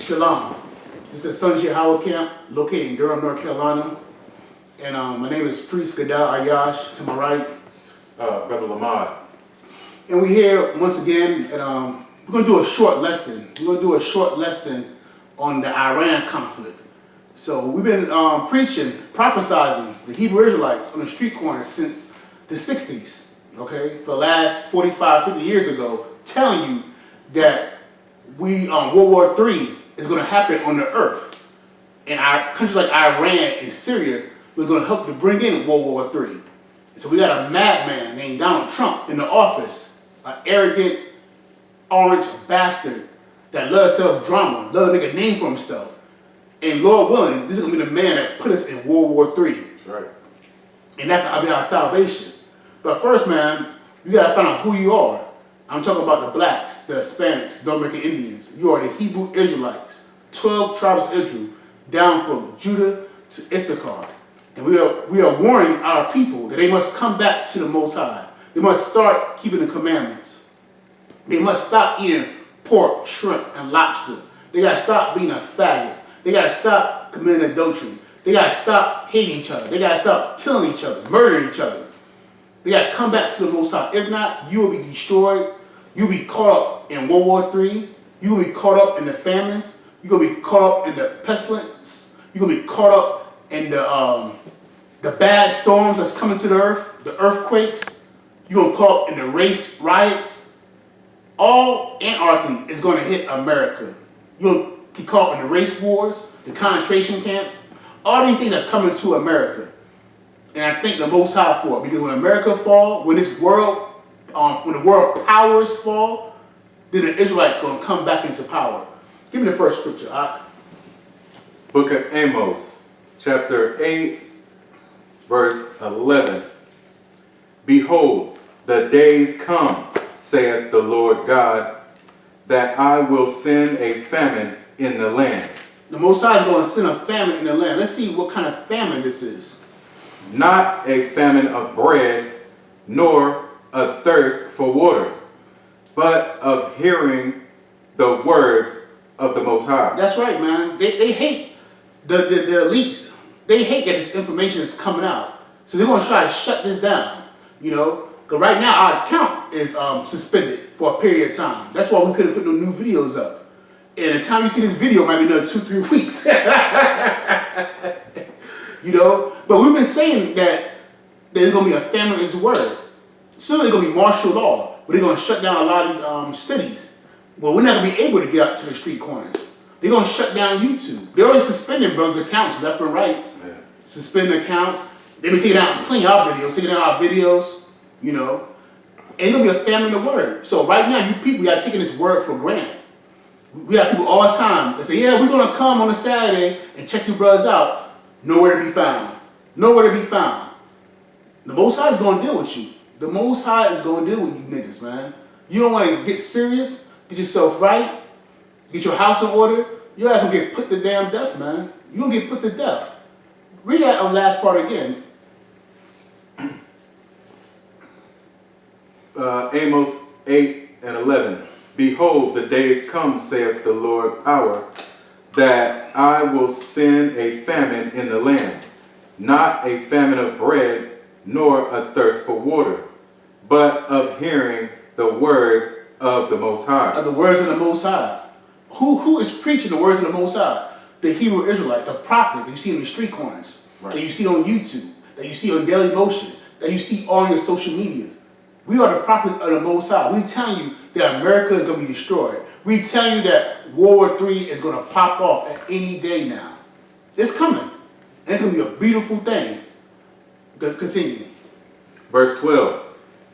Shalom. This is Sunji Howard Camp, located in Durham, North Carolina. And my name is Priest Gadal Ayash, to my right. Brother Lamar. And we're here once again, and we're going to do a short lesson. We're going to do a short lesson on the Iran conflict. So we've been preaching, prophesizing the Hebrew Israelites on the street corners since the 60s, okay? For the last 45, 50 years ago, telling you that World War III is going to happen on the earth. And our countries like Iran and Syria, we're going to help to bring in World War III. So we got a madman named Donald Trump in the office, an arrogant, orange bastard that loves self-drama, loves to make a name for himself. And Lord willing, this is going to be the man that put us in World War III. That's right. And that's going to be our salvation. But first, man, you got to find out who you are. I'm talking about the blacks, the Hispanics, the American Indians. You are the Hebrew Israelites, 12 tribes of Israel, down from Judah to Issachar. And we are warning our people that they must come back to the Most High. They must start keeping the commandments. They must stop eating pork, shrimp, and lobster. They got to stop being a faggot. They got to stop committing adultery. They got to stop hating each other. They got to stop killing each other, murdering each other. They got to come back to the Most High. If not, you will be destroyed. You'll be caught up in World War III. You will be caught up in the famines. You're going to be caught up in the pestilence. You're going to be caught up in the bad storms that's coming to the earth, the earthquakes. You're going to be caught up in the race riots. All Antarctica is going to hit America. You're going to get caught up in the race wars, the concentration camps. All these things are coming to America. And I thank the Most High for it. Because when America falls, when this world, when the world powers fall, then the Israelites going to come back into power. Give me the first scripture. Book of Amos, chapter 8, verse 11. Behold, the days come, saith the Lord God, that I will send a famine in the land. The Most High is going to send a famine in the land. Let's see what kind of famine this is. Not a famine of bread, nor a thirst for water, but of hearing the words of the Most High. That's right, man. They hate the elites. They hate that this information is coming out. So they're going to try to shut this down, you know. Because right now our account is suspended for a period of time. That's why we couldn't put no new videos up. And the time you see this video might be another 2-3 weeks. You know? But we've been saying that there's going to be a famine in His word. Soon there's going to be martial law, but they're going to shut down a lot of these cities. Well, we're not going to be able to get out to the street corners. They're going to shut down YouTube. They're already suspending brothers' accounts left and right. Yeah. Suspending accounts. They've been taking out plenty of our videos, taking out our videos, you know. And it's going to be a famine in the word. So right now, you people, are taking this word for granted. We have people all the time that say, yeah, we're going to come on a Saturday and check you brothers out. Nowhere to be found. Nowhere to be found. The Most High is going to deal with you. The Most High is going to deal with you niggas, man. You don't want to get serious, get yourself right, get your house in order. Your ass going to get put to damn death, man. You're going to get put to death. Read that last part again. Amos 8 and 11. Behold, the days come, saith the Lord power, that I will send a famine in the land, not a famine of bread, nor a thirst for water, but of hearing the words of the Most High. The words of the Most High. Who is preaching the words of the Most High? The Hebrew Israelite, the prophets that you see in the street corners, right, that you see on YouTube, that you see on Daily Motion, that you see on your social media. We are the prophets of the Most High. We tell you that America is going to be destroyed. We tell you that World War III is going to pop off at any day now. It's coming. And it's going to be a beautiful thing. Continue. Verse 12.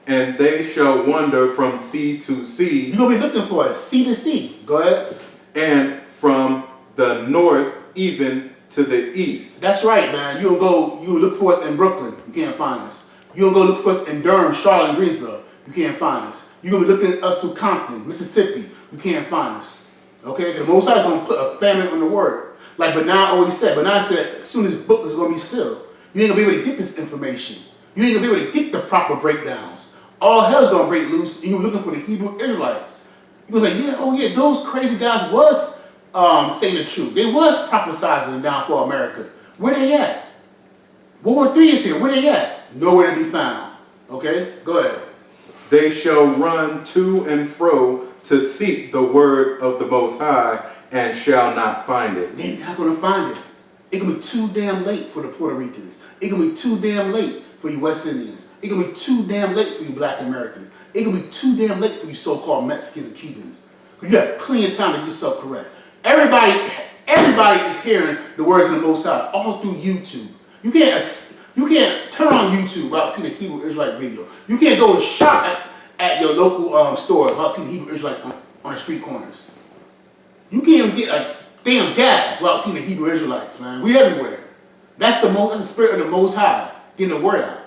And they shall wander from sea to sea. You're going to be looking for it, sea to sea. Go ahead. And from the north even to the east. That's right, man. You look for us in Brooklyn. You can't find us. You don't go look for us in Durham, Charlotte, and Greensboro. You can't find us. You're going to be looking at us through Compton, Mississippi. You can't find us. Okay? Because the Most High is going to put a famine on the word. Like Benan always said. Benan said, as soon as this book is going to be sealed, you ain't going to be able to get this information. You ain't going to be able to get the proper breakdowns. All hell's going to break loose, and you're looking for the Hebrew Israelites. You're like, yeah, oh yeah, those crazy guys was saying the truth. They was prophesizing the downfall of America. Where they at? World War III is here. Where they at? Nowhere to be found. Okay? Go ahead. They shall run to and fro to seek the word of the Most High, and shall not find it. They're not going to find it. It's going to be too damn late for the Puerto Ricans. It's going to be too damn late for you West Indians. It's going to be too damn late for you Black Americans. It's going to be too damn late for you so-called Mexicans and Cubans. Because you have plenty of time to get yourself correct. Everybody is hearing the words of the Most High all through YouTube. You can't turn on YouTube without seeing the Hebrew Israelite video. You can't go and shop at your local store without seeing the Hebrew Israelite on the street corners. You can't even get a damn gas without seeing the Hebrew Israelites, man. We everywhere. That's the spirit of the Most High, getting the word out.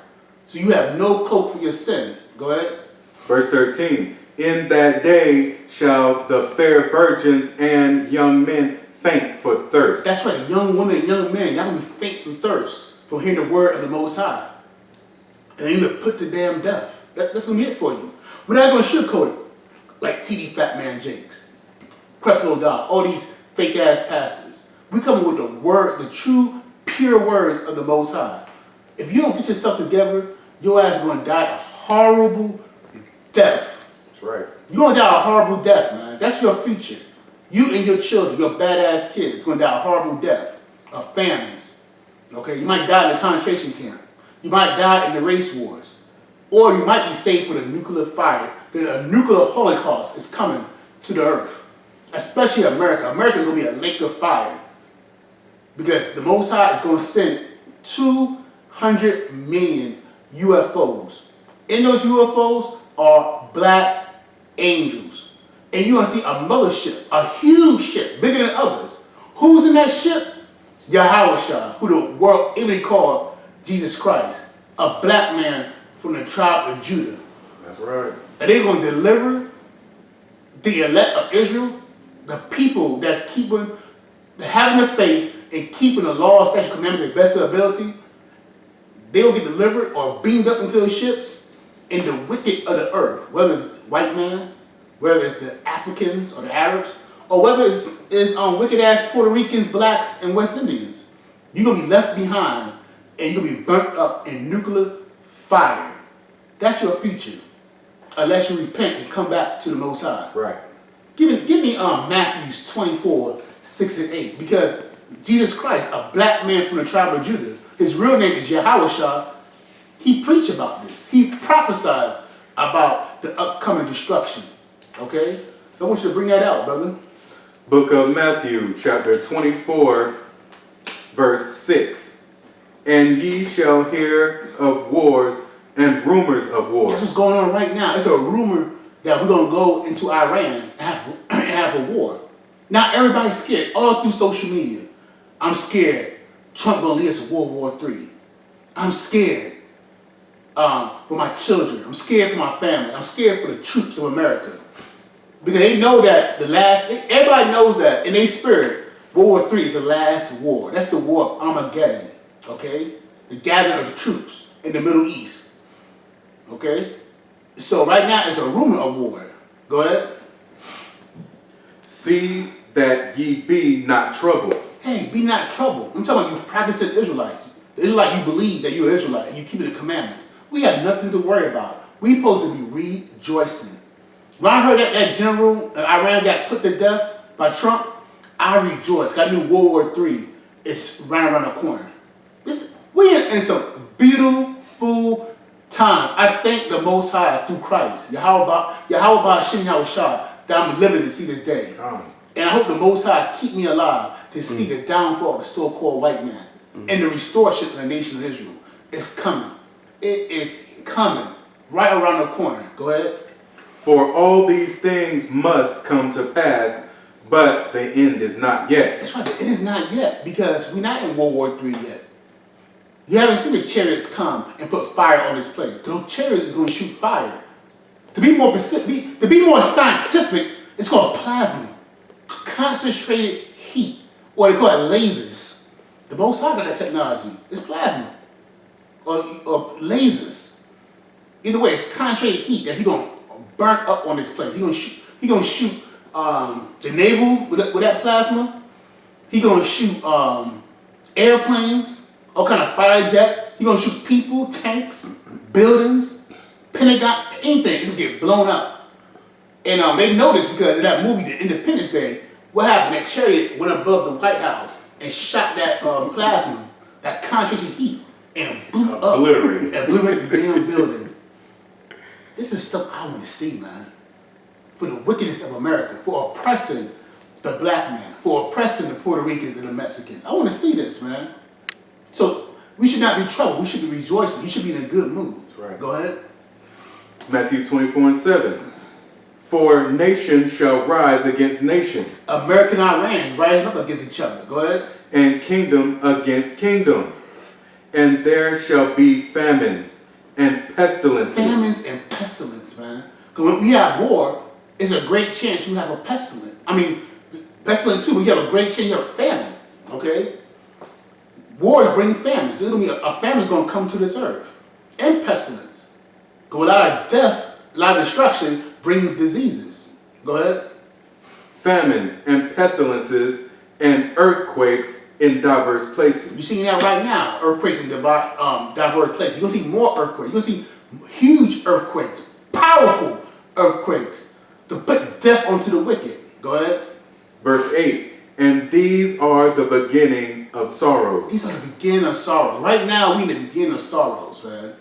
So you have no cloak for your sin. Go ahead. Verse 13. In that day shall the fair virgins and young men faint for thirst. That's right, young women and young men, y'all gonna be faint from thirst from hearing the word of the Most High. And then you gonna put to damn death. That's gonna be it for you. We're not gonna sugarcoat it like TD Fat Man Jakes, Creflo Dollar, all these fake ass pastors. We coming with the word, the true, pure words of the Most High. If you don't get yourself together, your ass is gonna die a horrible death. That's right. You're gonna die a horrible death, man. That's your future. You and your children, your badass kids, gonna die a horrible death of famines. Okay, you might die in a concentration camp. You might die in the race wars. Or you might be saved for the nuclear fire. The nuclear holocaust is coming to the earth. Especially America. America is gonna be a lake of fire. Because the Most High is gonna send 200 million UFOs. In those UFOs are black angels. And you're going to see a mothership, a huge ship, bigger than others. Who's in that ship? Yahushua, who the world even called Jesus Christ, a black man from the tribe of Judah. That's right. And they're going to deliver the elect of Israel, the people that's having the faith and keeping the laws, statutes, commandments to the best of their ability. They'll get delivered or beamed up into the ships, and the wicked of the earth, whether it's white man, whether it's the Africans or the Arabs, or whether it's wicked-ass Puerto Ricans, blacks, and West Indians, you're going to be left behind, and you're going to be burnt up in nuclear fire. That's your future, unless you repent and come back to the Most High. Right. Give me Matthew 24, 6 and 8, because Jesus Christ, a black man from the tribe of Judah, his real name is Yahushua. He preached about this. He prophesies about the upcoming destruction. Okay? So I want you to bring that out, brother. Book of Matthew, chapter 24, verse 6. And ye shall hear of wars and rumors of wars. That's what's going on right now. It's a rumor that we're going to go into Iran and have a war. Now everybody's scared, all through social media. I'm scared Trump going to lead us to World War III. I'm scared for my children. I'm scared for my family. I'm scared for the troops of America. Because they know that everybody knows that in their spirit, World War III is the last war. That's the war of Armageddon, okay? The gathering of the troops in the Middle East, okay? So right now, it's a rumor of war. Go ahead. See that ye be not troubled. Hey, be not troubled. I'm talking about you practicing Israelites. The Israelite, you believe that you're Israelite and you keep the commandments. We have nothing to worry about. We're supposed to be rejoicing. When I heard that general Iran got put to death by Trump, I rejoiced. I knew World War III is right around the corner. We're in some beautiful time. I thank the Most High through Christ, Yahweh Shem Yahushua, that I'm living to see this day. And I hope the Most High keep me alive to see the downfall of the so-called white man and the restoration of the nation of Israel. It's coming. It is coming right around the corner. Go ahead. For all these things must come to pass, but the end is not yet. That's right, the end is not yet, because we're not in World War III yet. You haven't seen the chariots come and put fire on this place. Those chariots is going to shoot fire. To be more specific, to be more scientific, it's called plasma. Concentrated heat, or they call it lasers. The Most High got that technology. It's plasma, or lasers. Either way, it's concentrated heat that he's going to burn up on this place. He's going to shoot the naval with that plasma. He gonna shoot airplanes, all kind of fighter jets. He gonna shoot people, tanks, buildings, Pentagon, anything. It's gonna get blown up. And they noticed because in that movie, The Independence Day, what happened? That chariot went above the White House and shot that plasma, that concentrated heat, and blew up. Obliterated. And obliterated the damn building. This is stuff I want to see, man. For the wickedness of America, for oppressing the black man, for oppressing the Puerto Ricans and the Mexicans. I want to see this, man. So we should not be troubled. We should be rejoicing. You should be in a good mood. That's right. Go ahead. Matthew 24:7. For nation shall rise against nation. America and Iran is rising up against each other. Go ahead. And kingdom against kingdom. And there shall be famines and pestilences. Famines and pestilence, man. Because when we have war, it's a great chance you have a pestilence. I mean, pestilence too, but you have a great chance you have a famine. Okay? Wars bring famines. It's gonna be a famine's going to come to this earth. And pestilence. Because a lot of death, a lot of destruction brings diseases. Go ahead. Famines and pestilences and earthquakes in diverse places. You're seeing that right now. Earthquakes in diverse places. You're going to see more earthquakes. You're going to see huge earthquakes. Powerful earthquakes. To put death onto the wicked. Go ahead. Verse 8. And these are the beginning of sorrows. These are the beginning of sorrows. Right now, we in the beginning of sorrows, man.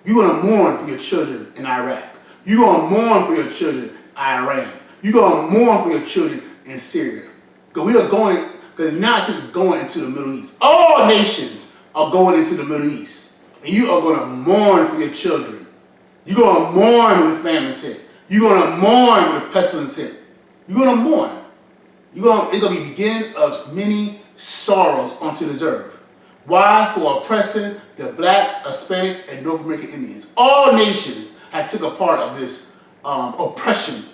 You're going to mourn for your children in Iraq. You're going to mourn for your children in Iran. You're going to mourn for your children in Syria. Because we are going, because the United States is going into the Middle East. All nations are going into the Middle East. And you are going to mourn for your children. You're going to mourn when the famines hit. You're going to mourn when the pestilence hit. You're going to mourn. It's going to be the beginning of many sorrows onto this earth. Why? For oppressing the blacks, Hispanics, and North American Indians. All nations have took a part of this oppression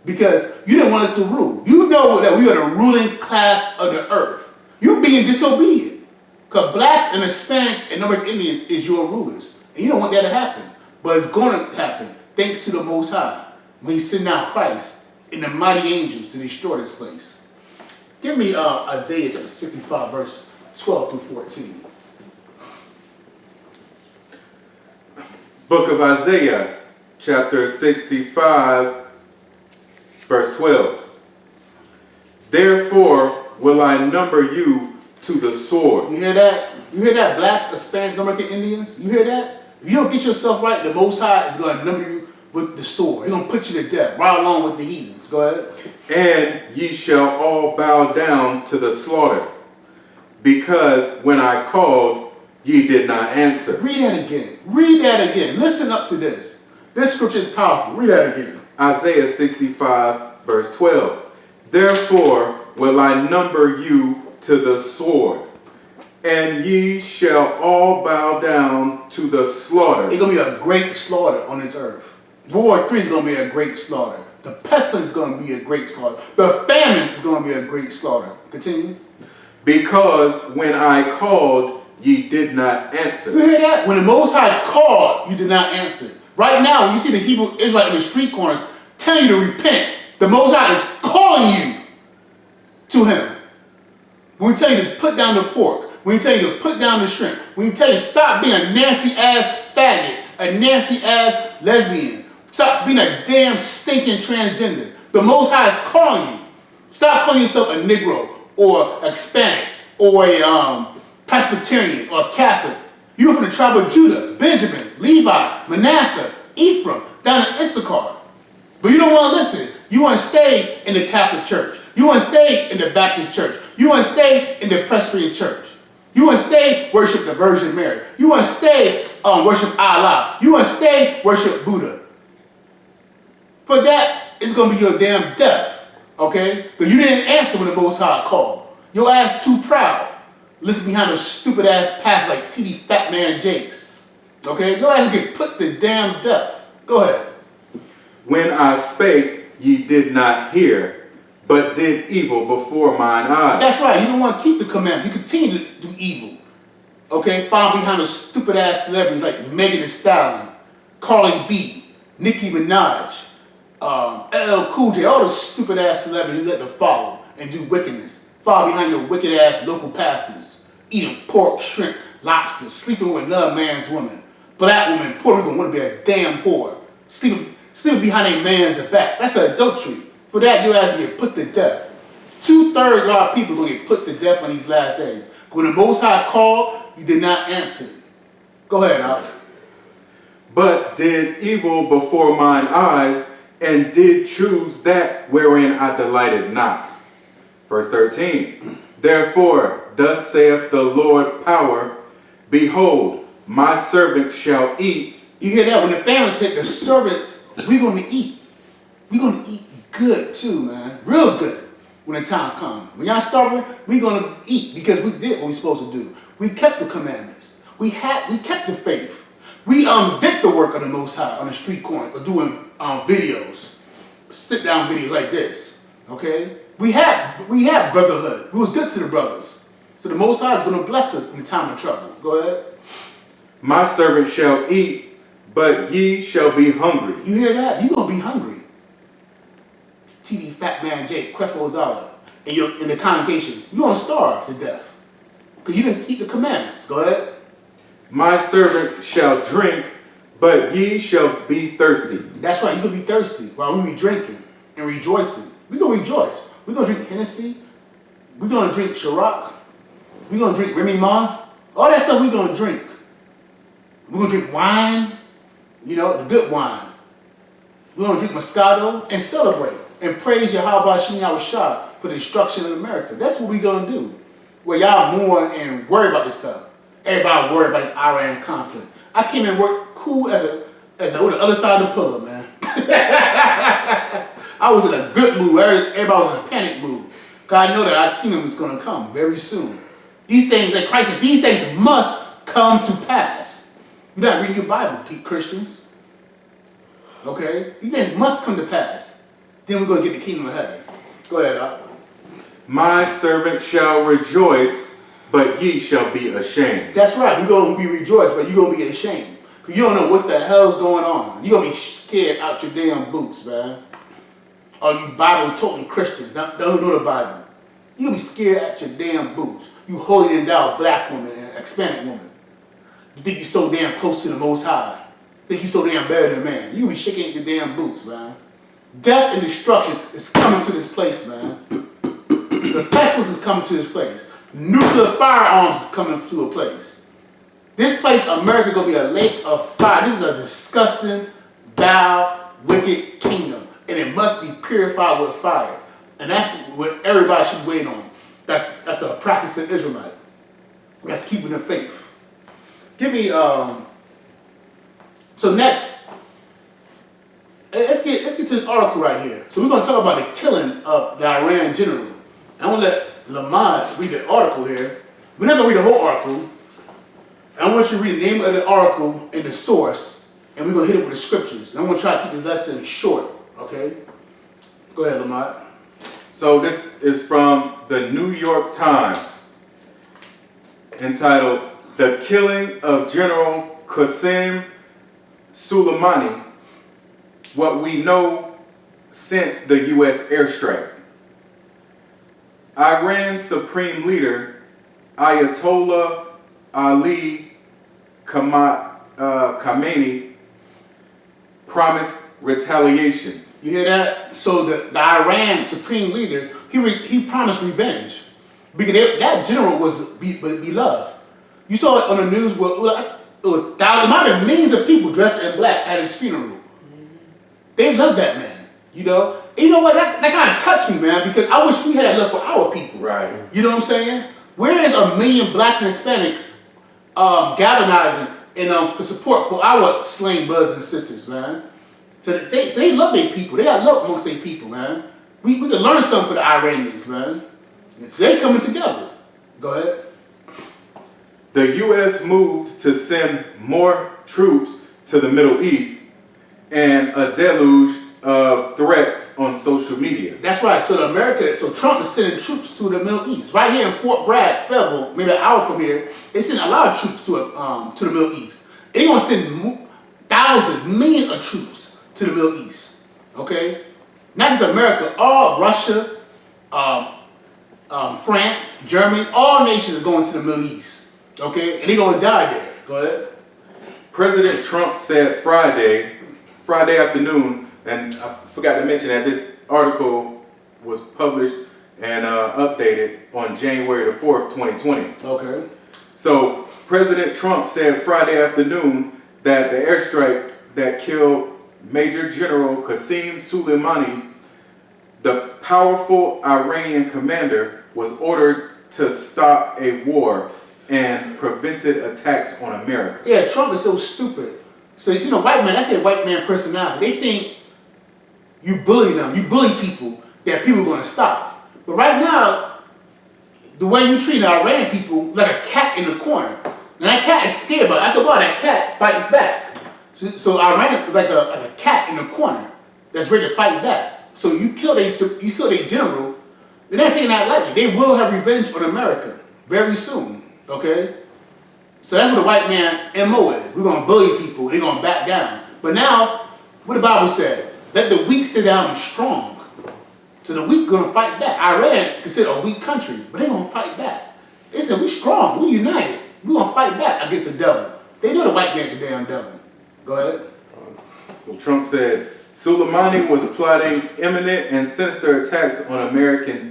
because you didn't want us to rule. You know that we are the ruling class of the earth. You're being disobedient because blacks and Hispanics and North American Indians is your rulers. And you don't want that to happen. But it's going to happen thanks to the Most High when He sent out Christ and the mighty angels to destroy this place. Give me Isaiah chapter 65, verse 12 through 14. Book of Isaiah, chapter 65, verse 12. Therefore will I number you to the sword. You hear that? You hear that, blacks, Hispanics, North American Indians? You hear that? If you don't get yourself right, the Most High is going to number you with the sword. He's going to put you to death, right along with the heathens. Go ahead. And ye shall all bow down to the slaughter, because when I called, ye did not answer. Read that again. Read that again. Listen up to this. This scripture is powerful. Read that again. Isaiah 65, verse 12. Therefore will I number you to the sword, and ye shall all bow down to the slaughter. It's going to be a great slaughter on this earth. World War III is going to be a great slaughter. The pestilence is going to be a great slaughter. The famine is going to be a great slaughter. Continue. Because when I called, ye did not answer. You hear that? When the Most High called, you did not answer. Right now, when you see the Hebrew Israelite in the street corners telling you to repent, the Most High is calling you to Him. When we tell you to put down the pork, when we tell you to put down the shrimp, when we tell you to stop being a nasty-ass faggot, a nasty-ass lesbian, stop being a damn stinking transgender, the Most High is calling you. Stop calling yourself a Negro or a Hispanic or a Presbyterian or a Catholic. You're from the tribe of Judah, Benjamin, Levi, Manasseh, Ephraim, down in Issachar. But you don't want to listen. You want to stay in the Catholic Church. You want to stay in the Baptist Church. You want to stay in the Presbyterian Church. You want to stay worship the Virgin Mary. You want to stay worship Allah. You want to stay worship Buddha. For that, it's going to be your damn death. Okay? Because you didn't answer when the Most High called. Your ass too proud. Listen behind those stupid ass pastors like T.D. Fat Man Jakes. Okay? Your ass get put to damn death. Go ahead. When I spake, ye did not hear, but did evil before mine eyes. That's right. You don't want to keep the commandment. You continue to do evil. Okay? Follow behind those stupid ass celebrities like Megan Thee Stallion, Carly B, Nicki Minaj, LL Cool J, all the stupid ass celebrities you let them follow and do wickedness. Follow behind your wicked ass local pastors, eating pork, shrimp, lobster, sleeping with another man's woman. Black woman, Puerto Rican, want to be a damn whore. Sleeping behind a man's back. That's adultery. For that, your ass will get put to death. 2/3 of our people are going to get put to death on these last days. When the Most High called, you did not answer. Go ahead, Al. But did evil before mine eyes, and did choose that wherein I delighted not. Verse 13. Therefore, thus saith the Lord power, behold, my servants shall eat. You hear that? When the famines hit, the servants, we're going to eat. We're going to eat good too, man. Real good when the time comes. When y'all starving, we're going to eat because we did what we're supposed to do. We kept the commandments. We kept the faith. We did the work of the Most High on the street corner or doing videos, sit down videos like this. Okay, we had brotherhood. We was good to the brothers. So the Most High is going to bless us in the time of trouble. Go ahead. My servant shall eat, but ye shall be hungry. You hear that? You're going to be hungry. TD Fat Man Jake, Creflo Dollar, in the congregation, you're going to starve to death because you didn't keep the commandments. Go ahead. My servants shall drink, but ye shall be thirsty. That's right, you're going to be thirsty while we be drinking and rejoicing. We're going to rejoice. We're going to drink Hennessy. We're going to drink Ciroc. We're going to drink Remy Ma. All that stuff we're going to drink. We're going to drink wine, you know, the good wine. We're going to drink Moscato and celebrate and praise Yahweh Shem Yahushua for the destruction of America. That's what we're going to do. Where y'all mourn and worry about this stuff. Everybody worried about this Iran conflict. I came and worked cool as on the other side of the pillow, man. I was in a good mood. Everybody was in a panic mood. God know that our kingdom is going to come very soon. These things that Christ said, these things must come to pass. You're not reading your Bible, Christians. Okay? These things must come to pass. Then we're going to get the kingdom of heaven. Go ahead, Doc. My servants shall rejoice, but ye shall be ashamed. That's right. We're going to be rejoiced, but you're going to be ashamed. Because you don't know what the hell's going on. You're going to be scared out your damn boots, man. Or you Bible-toting Christians don't know the Bible. You're going to be scared out your damn boots. You holy endowed black woman and Hispanic woman. You think you're so damn close to the Most High. Think you're so damn better than man. You're going to be shaking your damn boots, man. Death and destruction is coming to this place, man. The pestilence is coming to this place. Nuclear firearms is coming to a place. This place, America, gonna be a lake of fire. This is a disgusting, foul, wicked kingdom, and it must be purified with fire. And that's what everybody should wait on. That's a practicing Israelite. That's keeping the faith. Give me so next. Let's get to this article right here. So we're gonna talk about the killing of the Iran general. I want to let Lamont read the article here. We're not going to read the whole article. I want you to read the name of the article and the source, and we're going to hit it with the scriptures. I'm going to try to keep this lesson short, okay? Go ahead, Lamont. So this is from the New York Times, entitled, The Killing of General Qasem Soleimani, What We Know Since the U.S. Airstrike. Iran's Supreme Leader, Ayatollah Ali Khamenei, promised retaliation. You hear that? So the Iran Supreme Leader, he promised revenge. Because that general was beloved. You saw it on the news where it might have been millions of people dressed in black at his funeral. They loved that man, you know? You know what, that kind of touched me, man, because I wish we had that love for our people. Right. You know what I'm saying? Where is a million black and Hispanics galvanizing and for support for our slain brothers and sisters, man? So they love their people. They got love amongst their people, man. We can learn something for the Iranians, man. So they coming together. Go ahead. The U.S. moved to send more troops to the Middle East, and a deluge of threats on social media. That's right. So Trump is sending troops to the Middle East. Right here in Fort Bragg, Fayetteville, maybe an hour from here, they send a lot of troops to the Middle East. They're going to send thousands, millions of troops to the Middle East. okay? Not just America, all Russia, France, Germany, all nations are going to the Middle East, okay? And they're going to die there. Go ahead. President Trump said Friday afternoon, and I forgot to mention that this article was published and updated on January the 4th, 2020. Okay. So President Trump said Friday afternoon that the airstrike that killed Major General Qasem Soleimani, the powerful Iranian commander, was ordered to stop a war and prevented attacks on America. Yeah, Trump is so stupid. So, you know, white man, that's a white man personality. They think you bully them, you bully people, that people are going to stop. But right now, the way you treat Iran people, like a cat in the corner. And that cat is scared, but after a while, that cat fights back. So Iran is like a cat in the corner that's ready to fight back. So you kill their general, they're not taking that lightly. They will have revenge on America very soon, okay? So that's what the white man MO is. We're going to bully people, they're going to back down. But now, what the Bible said, let the weak sit down and strong. So the weak going to fight back. Iran considered a weak country, but they're going to fight back. They said, we strong, we united. We're going to fight back against the devil. They know the white man's a damn devil. Go ahead. So Trump said, Soleimani was plotting imminent and sinister attacks on American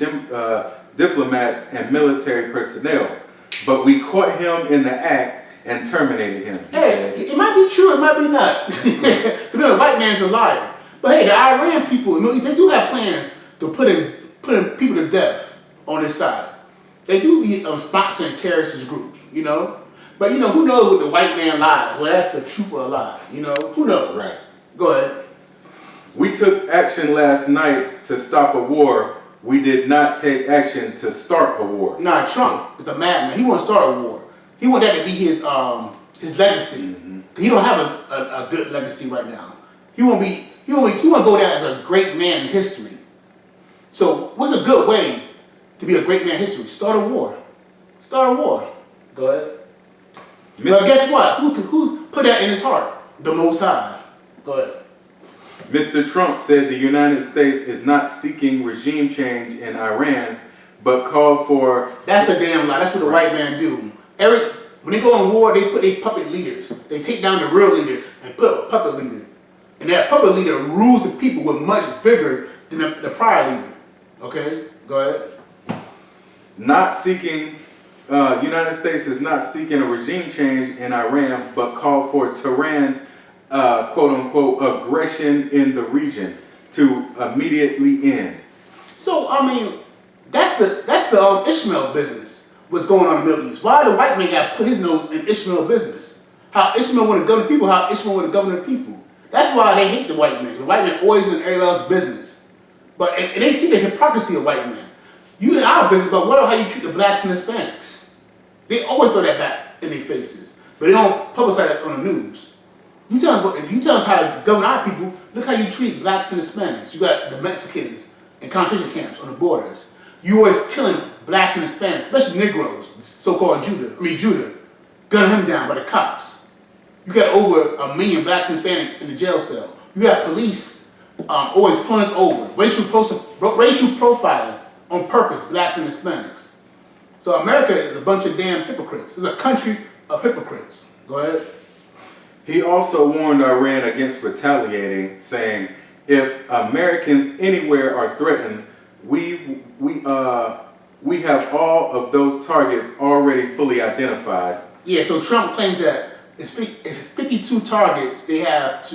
diplomats and military personnel, but we caught him in the act and terminated him. Hey, it might be true, it might be not. Because the white man's a liar. But hey, the Iran people, they do have plans to put in people to death on this side. They do be sponsoring terrorist groups, you know? But, you know, who knows what the white man lies? Well, that's the truth or a lie, you know? Who knows? Right. Go ahead. We took action last night to stop a war. We did not take action to start a war. Nah, Trump is a madman. He wants to start a war. He wants that to be his legacy. Mm-hmm. He don't have a good legacy right now. He want to go down as a great man in history. So what's a good way to be a great man in history? Start a war. Start a war. Go ahead. But guess what? Who put that in his heart? The Most High. Go ahead. Mr. Trump said the United States is not seeking regime change in Iran, but called for... That's a damn lie. That's what the white man do. When they go on war, they put their puppet leaders. They take down the real leader and put up a puppet leader. And that puppet leader rules the people with much vigor than the prior leader. Okay? Go ahead. United States is not seeking a regime change in Iran, but called for Tehran's quote-unquote aggression in the region to immediately end. So, I mean, that's the Ishmael business, what's going on in the Middle East. Why the white man got to put his nose in Ishmael business? How Ishmael want to govern people, how Ishmael want to govern the people. That's why they hate the white man. The white man always in everybody else's business. But and they see the hypocrisy of white men. You in our business, but what about how you treat the blacks and Hispanics? They always throw that back in their faces. But they don't publicize it on the news. You tell us how to govern our people. Look how you treat blacks and Hispanics. You got the Mexicans in concentration camps on the borders. You always killing blacks and Hispanics, especially Negroes, so-called Judah, gun him down by the cops. You got over 1 million blacks and Hispanics in the jail cell. You got police always pulling us over, racial profiling on purpose, blacks and Hispanics. So America is a bunch of damn hypocrites. It's a country of hypocrites. Go ahead. He also warned Iran against retaliating, saying, if Americans anywhere are threatened, we have all of those targets already fully identified. Yeah, so Trump claims that it's 52 targets they have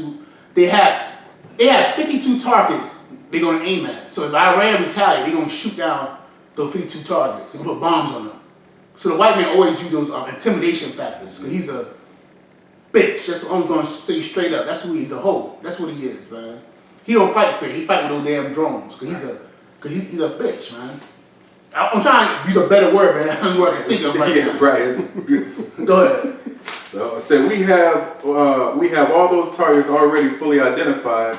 52 targets they're going to aim at. So if Iran retaliates, they're going to shoot down those 52 targets. They're going to put bombs on them. So the white man always use those intimidation factors because he's a bitch. That's what I'm going to say straight up. That's who he's a hoe. That's what he is, man. He don't fight fair. He fight with those damn drones because he's a bitch, man. I'm trying to use a better word, man. That's what I can think of right now. Right. It's beautiful. Go ahead. So we have all those targets already fully identified,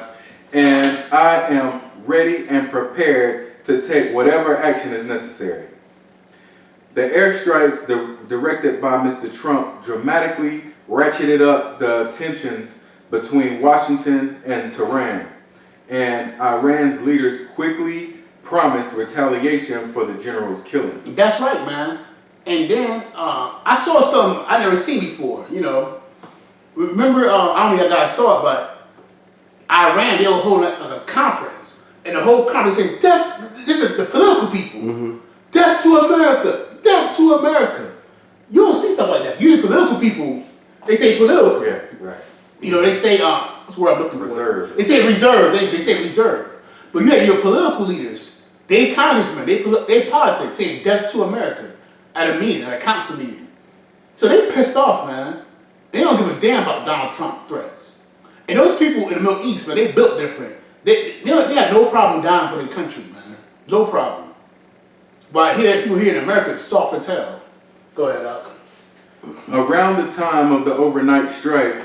and I am ready and prepared to take whatever action is necessary. The airstrikes directed by Mr. Trump dramatically ratcheted up the tensions between Washington and Tehran. and Iran's leaders quickly promised retaliation for the general's killing. That's right, man. And then I saw something I never seen before. You know, remember? I don't think I saw it, but Iran, they were holding a conference, and the whole conference said, "Death!" The political people, "Death to America! Death to America!" You don't see stuff like that. Usually, political people, they say political. Yeah, right. You know, they say what's the word I'm looking Reserve. for? They say reserve. They say reserve. But you have your political leaders, they congressmen, they politics saying "Death to America" at a meeting, at a council meeting. So they pissed off, man. They don't give a damn about Donald Trump threats. And those people in the Middle East, man, they built different. They had no problem dying for their country, man. No problem. But people here in America, it's soft as hell. Go ahead, Doc. Around the time of the overnight strike,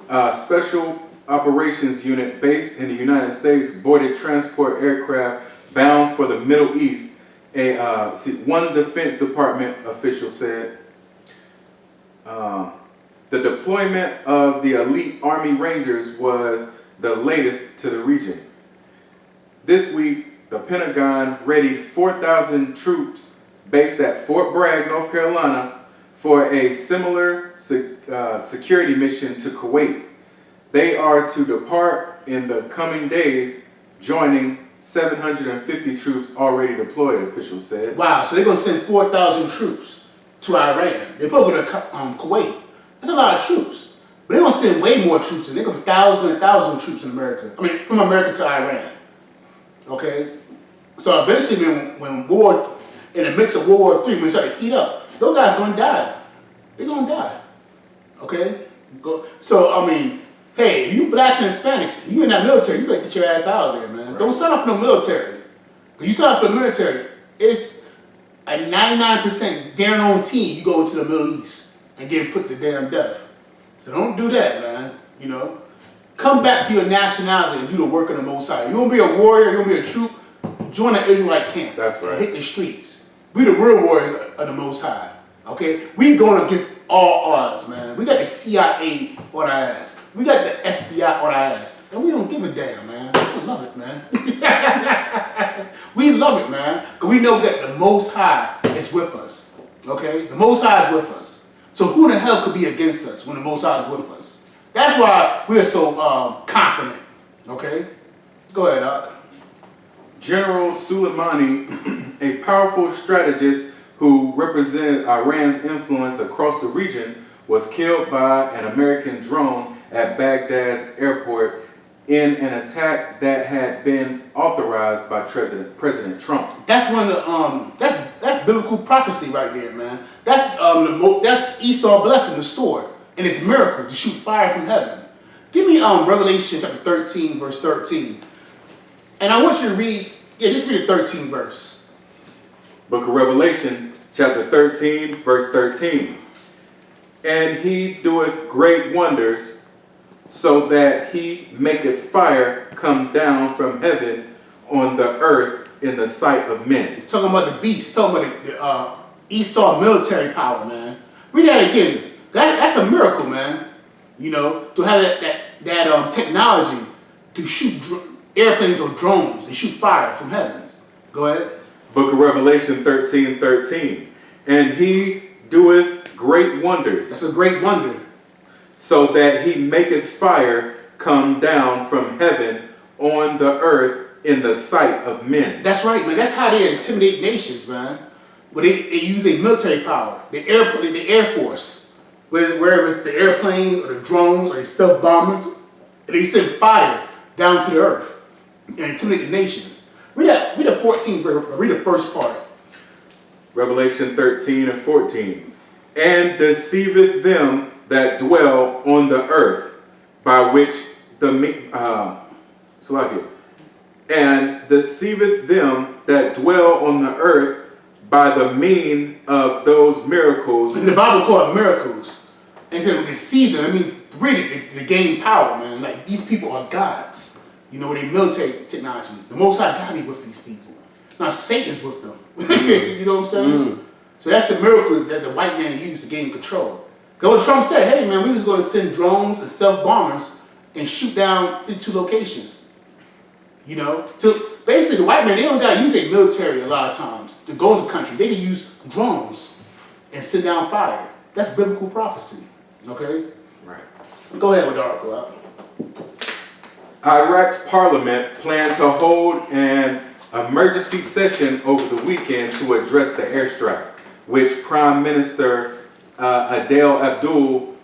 a special operations unit based in the United States boarded transport aircraft bound for the Middle East. One Defense Department official said the deployment of the elite Army Rangers was the latest to the region. This week, the Pentagon readied 4,000 troops based at Fort Bragg, North Carolina, for a similar security mission to Kuwait. They are to depart in the coming days, joining 750 troops already deployed, officials said. Wow, so they're going to send 4,000 troops to Iran. They're probably going to Kuwait. That's a lot of troops. But they're going to send way more troops in. They're going to put thousands and thousands of troops in America. I mean, from America to Iran. Okay? So eventually, when war, in the midst of World War III, when it started to heat up, those guys are going to die. They're going to die. Okay? So, I mean, hey, if you blacks and Hispanics, you in that military, you better get your ass out of there, man. Right. Don't sign up for no military. If you sign up for the military, it's a 99% guarantee you go to the Middle East and get put to damn death. So don't do that, man. You know? Come back to your nationality and do the work of the Most High. You want to be a warrior, you want to be a troop, join the Israelite camp. That's right. And hit the streets. We the real warriors of the Most High. Okay? We going against all odds, man. We got the CIA on our ass. We got the FBI on our ass. And we don't give a damn, man. We love it, man. We love it, man. Because we know that the Most High is with us. Okay? The Most High is with us. So who in the hell could be against us when the Most High is with us? That's why we're so confident. Okay? Go ahead, Doc. General Soleimani, a powerful strategist who represented Iran's influence across the region, was killed by an American drone at Baghdad's airport in an attack that had been authorized by President Trump. That's one of the that's biblical prophecy right there, man. That's Esau's blessing, the sword, and its miracle to shoot fire from heaven. Give me Revelation chapter 13, verse 13. And I want you to read, just read the 13th verse. Book of Revelation, chapter 13, verse 13. And he doeth great wonders, so that he maketh fire come down from heaven on the earth in the sight of men. He's talking about the beast, talking about the Esau military power, man. Read that again. That's a miracle, man. You know, to have that technology to shoot airplanes or drones and shoot fire from heavens. Go ahead. Book of Revelation 13, 13. And he doeth great wonders. That's a great wonder. So that he maketh fire come down from heaven on the earth in the sight of men. That's right, man. That's how they intimidate nations, man. But they use a military power, the Air Force, wherever it's the airplanes or the drones or the self-bombers, they send fire down to the earth and intimidate the nations. Read the 14th verse, read the first part. Revelation 13 and 14. And deceiveth them that dwell on the earth, by which and deceiveth them that dwell on the earth by the mean of those miracles. And the Bible called it miracles. And it said deceive them. I mean, really, they gain power, man. Like, these people are gods. You know, they military technology. The Most High God be with these people. Now, Satan's with them. You know what I'm saying? Mm. So that's the miracle that the white man used to gain control. Because what Trump said, hey, man, we was going to send drones and stealth bombers and shoot down 52 locations. You know, to basically the white man, they don't gotta use their military a lot of times to go in the country. They can use drones and sit down fire. That's biblical prophecy. Okay? Right. Go ahead with the article. Iraq's parliament planned to hold an emergency session over the weekend to address the airstrike, which Prime Minister Adel Abdul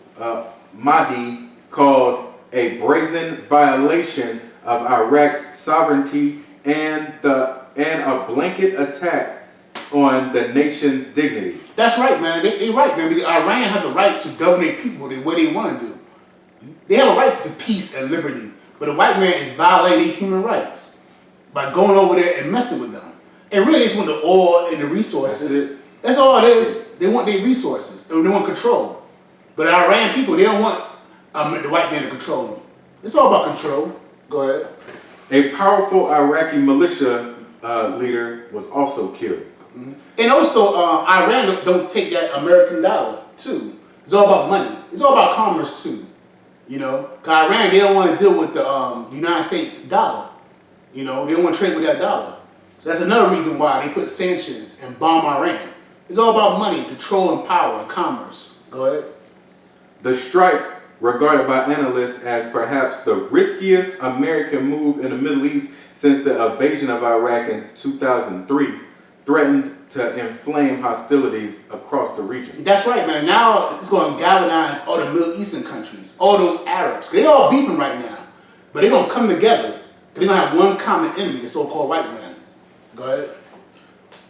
Mahdi called a brazen violation of Iraq's sovereignty and a blanket attack on the nation's dignity. That's right, man. They right, man. Because Iran have the right to govern their people the way they want to do. They have a right to peace and liberty. But the white man is violating human rights by going over there and messing with them. And really, they just want the oil and the resources. That's all it is. They want their resources. They want control. But the Iran people, they don't want the white man to control them. It's all about control. Go ahead. A powerful Iraqi militia leader was also killed. Mm-hmm. And also, Iran don't take that American dollar, too. It's all about money. It's all about commerce, too. You know, because Iran, they don't want to deal with the United States dollar. You know, they don't want to trade with that dollar. So that's another reason why they put sanctions and bomb Iran. It's all about money, control, and power, and commerce. Go ahead. The strike, regarded by analysts as perhaps the riskiest American move in the Middle East since the invasion of Iraq in 2003, threatened to inflame hostilities across the region. That's right, man. Now it's going to galvanize all the Middle Eastern countries, all those Arabs. They all beefing right now, but they're going to come together. They're going to have one common enemy, the so-called white man. Go ahead.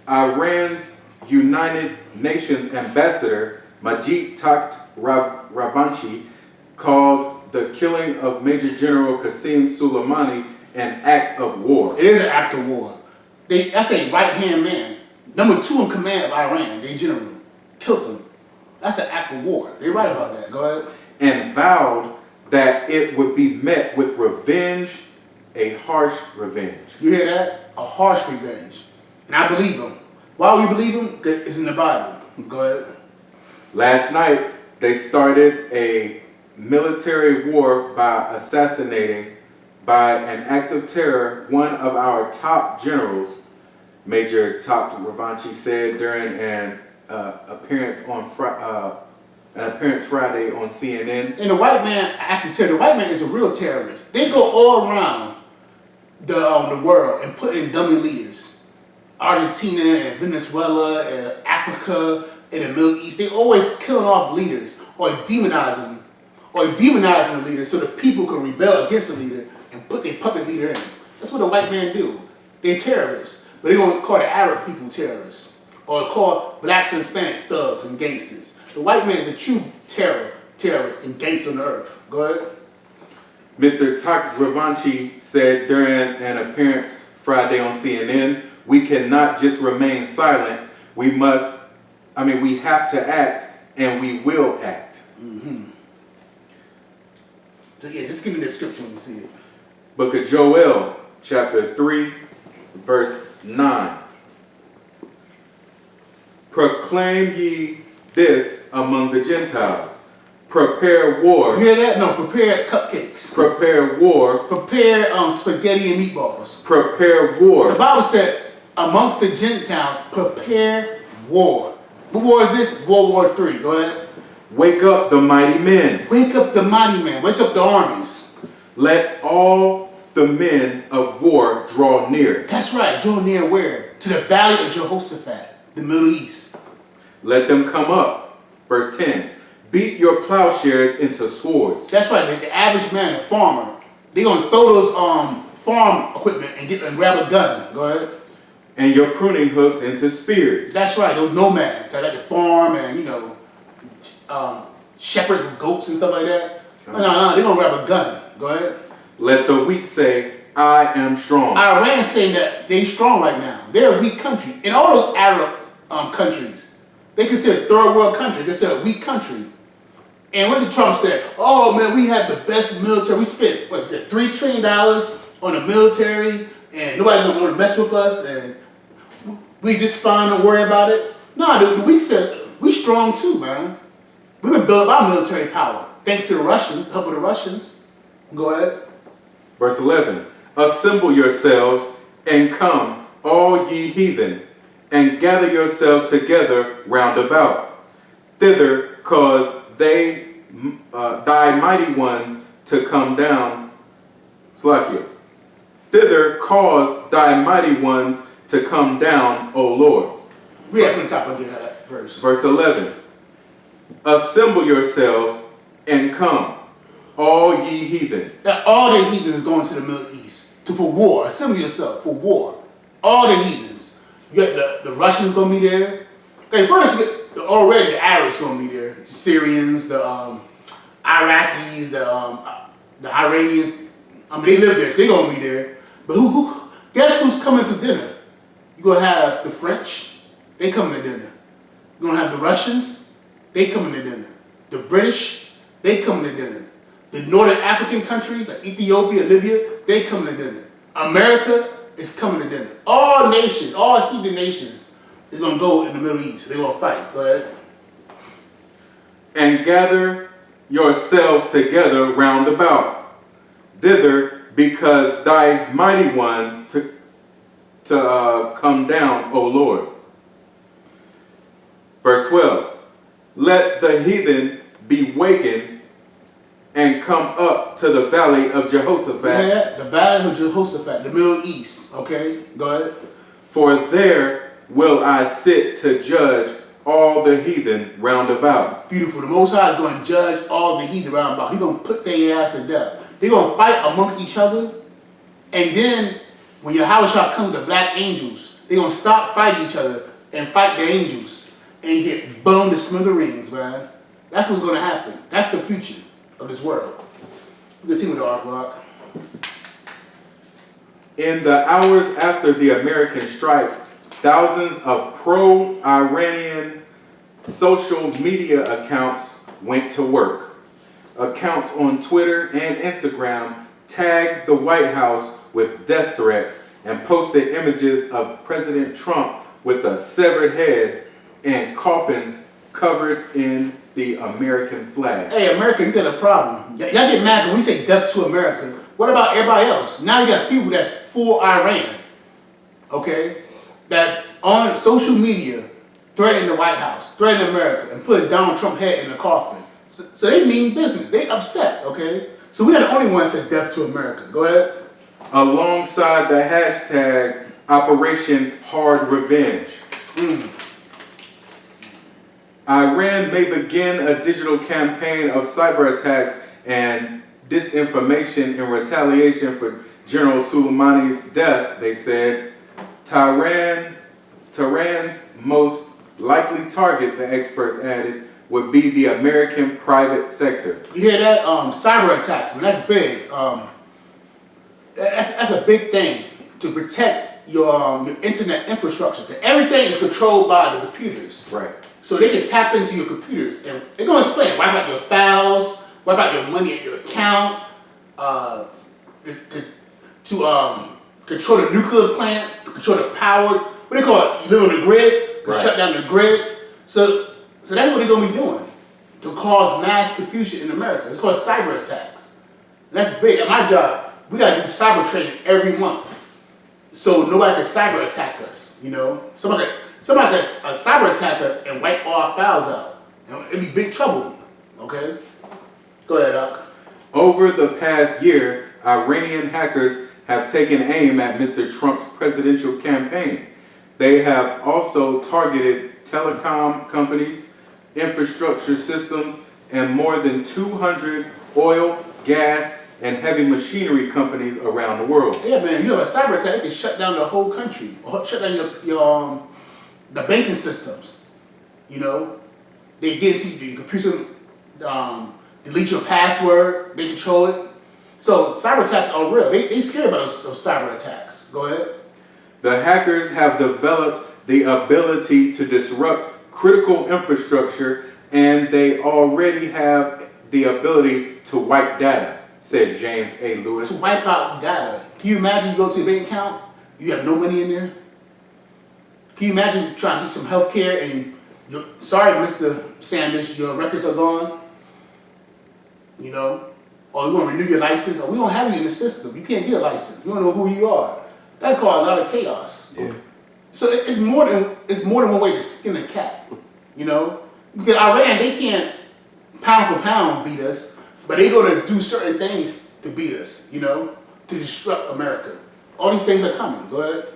Iran's United Nations ambassador, Majid Takht Ravanchi, called the killing of Major General Qasem Soleimani an act of war. It is an act of war. That's their right-hand man. Number 2 in command of Iran, their general, killed them. That's an act of war. They're right about that. Go ahead. And vowed that it would be met with revenge, a harsh revenge. You hear that? A harsh revenge. And I believe him. Why we believe him? Because it's in the Bible. Go ahead. Last night, they started a military war by assassinating, by an act of terror, one of our top generals, Major Takht Ravanchi said during an appearance Friday on CNN. And the white man, act of terror, the white man is a real terrorist. They go all around the world and put in dummy leaders. Argentina and Venezuela and Africa and the Middle East. They always killing off leaders or demonizing the leaders so the people can rebel against the leader and put their puppet leader in. That's what the white man do. They're terrorists. But they're going to call the Arab people terrorists. Or call blacks and Hispanic thugs and gangsters. The white man is a true terrorist and gangster on the earth. Go ahead. Mr. Takht Ravanchi said during an appearance Friday on CNN, we cannot just remain silent. We have to act, and we will act. Mm-hmm. So yeah, just give me the scripture when you see it. Book of Joel, chapter 3, verse 9. Proclaim ye this among the Gentiles. Prepare war. You hear that? No, prepare cupcakes. Prepare war. Prepare spaghetti and meatballs. Prepare war. The Bible said, amongst the Gentiles, prepare war. What war is this? World War III. Go ahead. Wake up the mighty men. Wake up the mighty men. Wake up the armies. Let all the men of war draw near. That's right. Draw near where? To the valley of Jehoshaphat, the Middle East. Let them come up. Verse 10. Beat your plowshares into swords. That's right. The average man, the farmer, they're going to throw those farm equipment and grab a gun. Go ahead. And your pruning hooks into spears. That's right. Those nomads that like to farm and, shepherd with goats and stuff like that. No, they're going to grab a gun. Go ahead. Let the weak say, I am strong. Iran saying that they're strong right now. They're a weak country. In all those Arab countries, they consider third world country. They say a weak country. And when Trump said, oh man, we have the best military. We spent, $3 trillion on the military and nobody's going to want to mess with us and we just fine, don't worry about it. No, the weak said, we strong too, man. We've been building our military power. Thanks to the Russians, help of the Russians. Go ahead. Verse 11. Assemble yourselves and come, all ye heathen, and gather yourselves together round about. Thither cause they thy mighty ones to come down. Slakia. Thither cause thy mighty ones to come down, O Lord. Read from the top again, that verse. Verse 11. Assemble yourselves and come, all ye heathen. Now, all the heathens going to the Middle East for war. Assemble yourself for war. All the heathens. You got the Russians going to be there. Okay, first, you get already the Arabs going to be there. The Syrians, the Iraqis, the Iranians. I mean, they live there, so they're going to be there. But guess who's coming to dinner? You're going to have the French. They coming to dinner. You're going to have the Russians. They coming to dinner. The British. They coming to dinner. The Northern African countries, like Ethiopia, Libya, they coming to dinner. America is coming to dinner. All nations, all heathen nations is going to go in the Middle East. They're going to fight. Go ahead. And gather yourselves together round about. Thither, because thy mighty ones to come down, O Lord. Verse 12. Let the heathen be wakened and come up to the valley of Jehoshaphat. Yeah, the valley of Jehoshaphat, the Middle East. Okay, go ahead. For there will I sit to judge all the heathen round about. Beautiful. The Most High is going to judge all the heathen round about. He's going to put their ass to death. They're going to fight amongst each other. And then when Yahweh shall come with the black angels, they're going to stop fighting each other and fight the angels and get burned to smithereens, man. That's what's going to happen. That's the future of this world. Continue with the artwork. In the hours after the American strike, thousands of pro-Iranian social media accounts went to work. Accounts on Twitter and Instagram tagged the White House with death threats and posted images of President Trump with a severed head and coffins covered in the American flag. Hey, America, you got a problem. Y'all get mad when we say death to America. What about everybody else? Now you got people that's for Iran, okay, that on social media threatening the White House, threatening America, and putting Donald Trump's head in a coffin. So they mean business. They upset, okay? So we're not the only ones that said death to America. Go ahead. Alongside the hashtag Operation Hard Revenge. Iran may begin a digital campaign of cyber attacks and disinformation in retaliation for General Soleimani's death, they said. Tehran's most likely target, the experts added, would be the American private sector. You hear that? Cyber attacks, man, that's big. That's a big thing to protect your internet infrastructure. Everything is controlled by the computers. Right. So they can tap into your computers and they're going to explain, wipe out your files, wipe out your money at your account, to control the nuclear plants, to control the power, what they call it, live on the grid, to shut down the grid. So that's what they're going to be doing, to cause mass confusion in America. It's called cyber attacks. And that's big. At my job, we got to do cyber training every month. So nobody can cyber attack us, you know. Somebody can cyber attack us and wipe all our files out. It'd be big trouble, okay? Go ahead, Doc. Over the past year, Iranian hackers have taken aim at Mr. Trump's presidential campaign. They have also targeted telecom companies, infrastructure systems, and more than 200 oil, gas, and heavy machinery companies around the world. Yeah, man, you have a cyber attack, it can shut down the whole country, or shut down your the banking systems. You know, they get into your computer, delete your password, they control it. So cyber attacks are real. They scared about those cyber attacks. Go ahead. The hackers have developed the ability to disrupt critical infrastructure, and they already have the ability to wipe data, said James A. Lewis. To wipe out data. Can you imagine you go to your bank account, you have no money in there? Can you imagine trying to do some health care and, sorry, Mr. Sanders, your records are gone? You know? or you want to renew your license, or we don't have you in the system. You can't get a license. We don't know who you are. That caused a lot of chaos. Yeah. So it's more than one way to skin a cat, you know. Because Iran, they can't pound for pound beat us, but they're gonna do certain things to beat us, you know, to disrupt America. All these things are coming. Go ahead.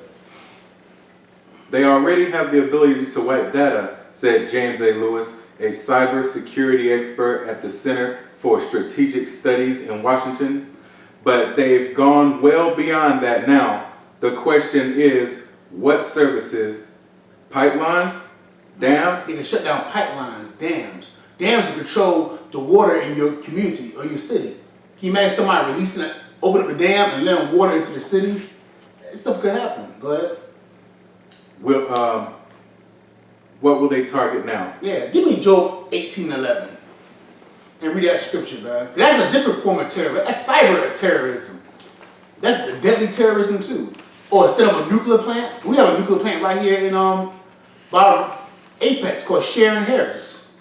They already have the ability to wipe data, said James A. Lewis, a cybersecurity expert at the Center for Strategic Studies in Washington. But they've gone well beyond that now. The question is, what services? Pipelines? Dams? They can shut down pipelines, dams. Dams to control the water in your community or your city. Can you imagine somebody releasing it, open up a dam and letting water into the city? That stuff could happen. Go ahead. What will they target now? Yeah, give me Job 18:11 and read that scripture, man. That's a different form of terrorism. That's cyber terrorism. That's the deadly terrorism too. Or set up a nuclear plant. We have a nuclear plant right here in by Apex called Sharon Harris.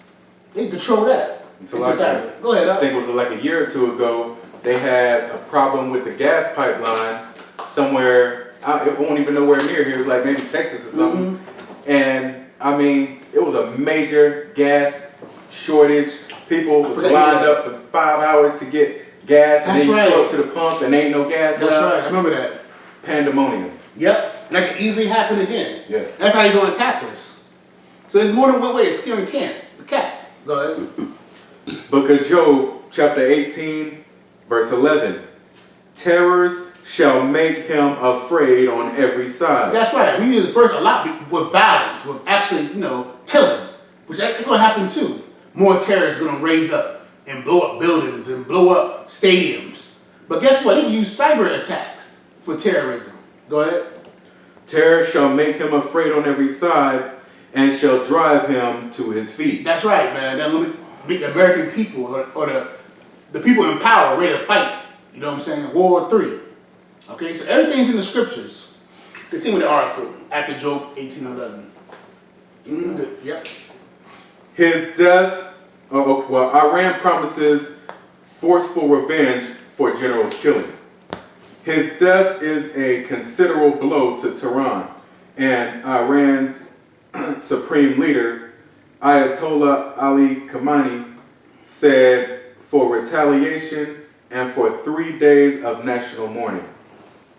They control that. So Go ahead. I think it was like a year or two ago. They had a problem with the gas pipeline somewhere. It won't even nowhere near here. It was like maybe Texas or something. And I mean, it was a major gas shortage. People was lined up for 5 hours to get gas, and then you go up to the pump and ain't no gas. That's right. I remember that. Pandemonium. Yep. That can easily happen again. Yeah. That's how you're going to attack us. So there's more than one way to skin a cat. Go ahead. Book of Job, chapter 18, verse 11. Terrors shall make him afraid on every side. That's right. We use the first a lot with violence, with actually, killing, which that's what happened too. More terrorists going to raise up and blow up buildings and blow up stadiums. But guess what? They can use cyber attacks for terrorism. Go ahead. Terror shall make him afraid on every side and shall drive him to his feet. That's right, man. That'll make the American people or the people in power ready to fight. You know what I'm saying? World War III. Okay, so everything's in the scriptures. Continue with the article after Job 18:11. Good. Yep. His death, Iran promises forceful revenge for general's killing. His death is a considerable blow to Tehran, and Iran's supreme leader, Ayatollah Ali Khamenei, said for retaliation and for 3 days of national mourning.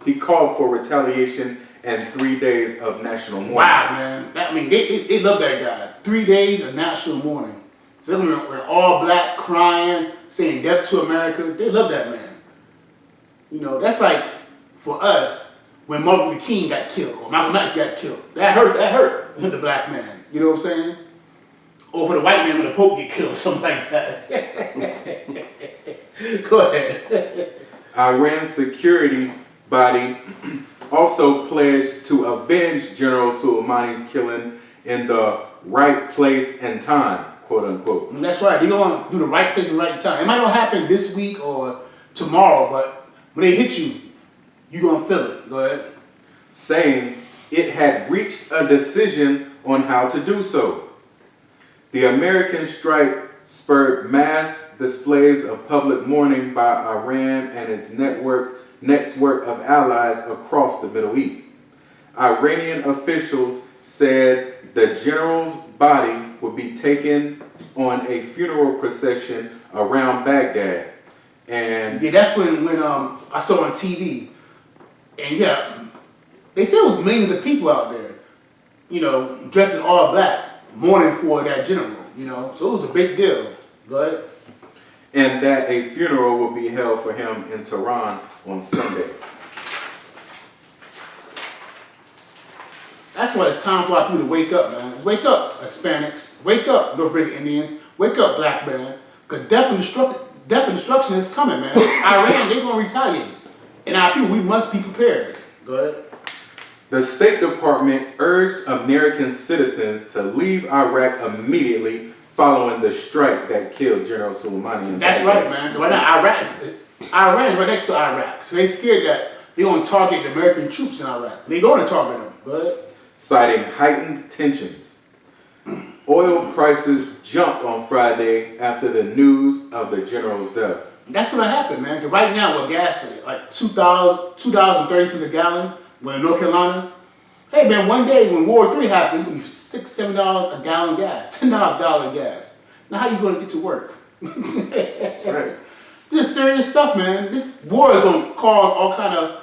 He called for retaliation and 3 days of national mourning. Wow, man. They love that guy. 3 days of national mourning. So we're all black, crying, saying death to America. They love that man. That's like, for us, when Martin Luther King got killed, or Malcolm X got killed. That hurt the black man. You know what I'm saying? Or for the white man when the Pope get killed, something like that. Go ahead. Iran's security body also pledged to avenge General Soleimani's killing in the right place and time, quote unquote. And that's right. They're going to do the right place and right time. It might not happen this week or tomorrow, but when they hit you, you're going to feel it. Go ahead. Saying it had reached a decision on how to do so. The American strike spurred mass displays of public mourning by Iran and its network of allies across the Middle East. Iranian officials said the general's body would be taken on a funeral procession around Baghdad. And yeah, that's when I saw on TV, and yeah, they said it was millions of people out there, dressed in all black, mourning for that general, so it was a big deal. Go ahead. And that a funeral will be held for him in Tehran on Sunday. That's why it's time for our people to wake up, man. Wake up, Hispanics. Wake up, North American Indians. Wake up, black man. Because death and destruction is coming, man. Iran, they're going to retaliate. And our people, we must be prepared. Go ahead. The State Department urged American citizens to leave Iraq immediately following the strike that killed General Soleimani. That's right, man. Right now, Iran is right next to Iraq. So they're scared that they're going to target the American troops in Iraq. They're going to target them. Go ahead. Citing heightened tensions. Oil prices jumped on Friday after the news of the general's death. That's gonna happen, man. Cause right now, with gas like $2.30 a gallon, when in North Carolina, hey man, one day when World War III happens, it's gonna be $6, $7 a gallon gas, $10 a gallon gas. Now how you gonna get to work? That's right. This is serious stuff, man. This war is gonna cause all kind of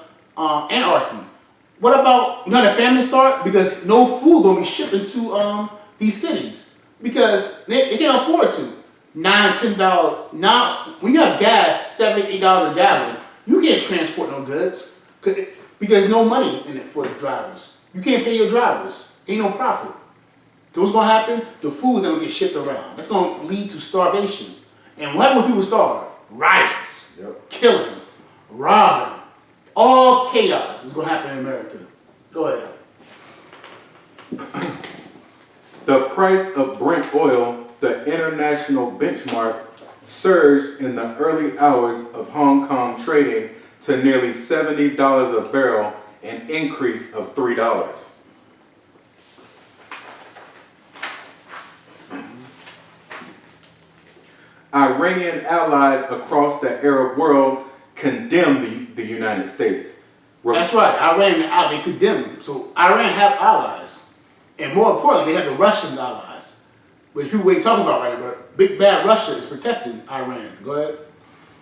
anarchy. What about the famine start? Because no food gonna be shipped into these cities because they can't afford to. $9, $10. Now, when you have gas, $7, $8 a gallon, you can't transport no goods because there's no money in it for the drivers. You can't pay your drivers. Ain't no profit. So what's gonna happen? The food is gonna get shipped around. That's gonna lead to starvation. And what when people starve? Riots, killings, robbing, all chaos is gonna happen in America. Go ahead. The price of Brent oil, the international benchmark, surged in the early hours of Hong Kong trading to nearly $70 a barrel, an increase of $3. Iranian allies across the Arab world condemned the United States. That's right. Iran, they condemn them. So Iran have allies. And more importantly, they have the Russian allies. Which people ain't talking about right now, but big bad Russia is protecting Iran. Go ahead.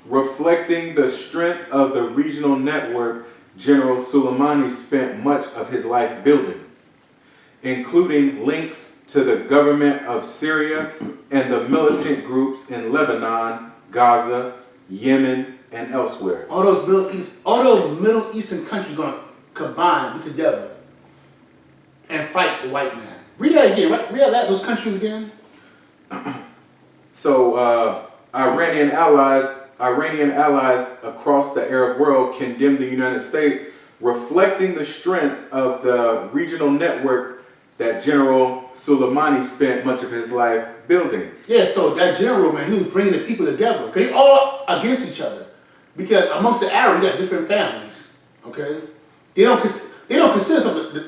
Reflecting the strength of the regional network General Soleimani spent much of his life building, including links to the government of Syria and the militant groups in Lebanon, Gaza, Yemen, and elsewhere. All those Middle Eastern countries gonna combine, get together, and fight the white man. Read that again. Read that those countries again. So Iranian allies across the Arab world condemned the United States, reflecting the strength of the regional network that General Soleimani spent much of his life building. Yeah, so that general, man, he was bringing the people together. Because they all against each other. Because amongst the Arabs, you got different families, okay? They don't consider something.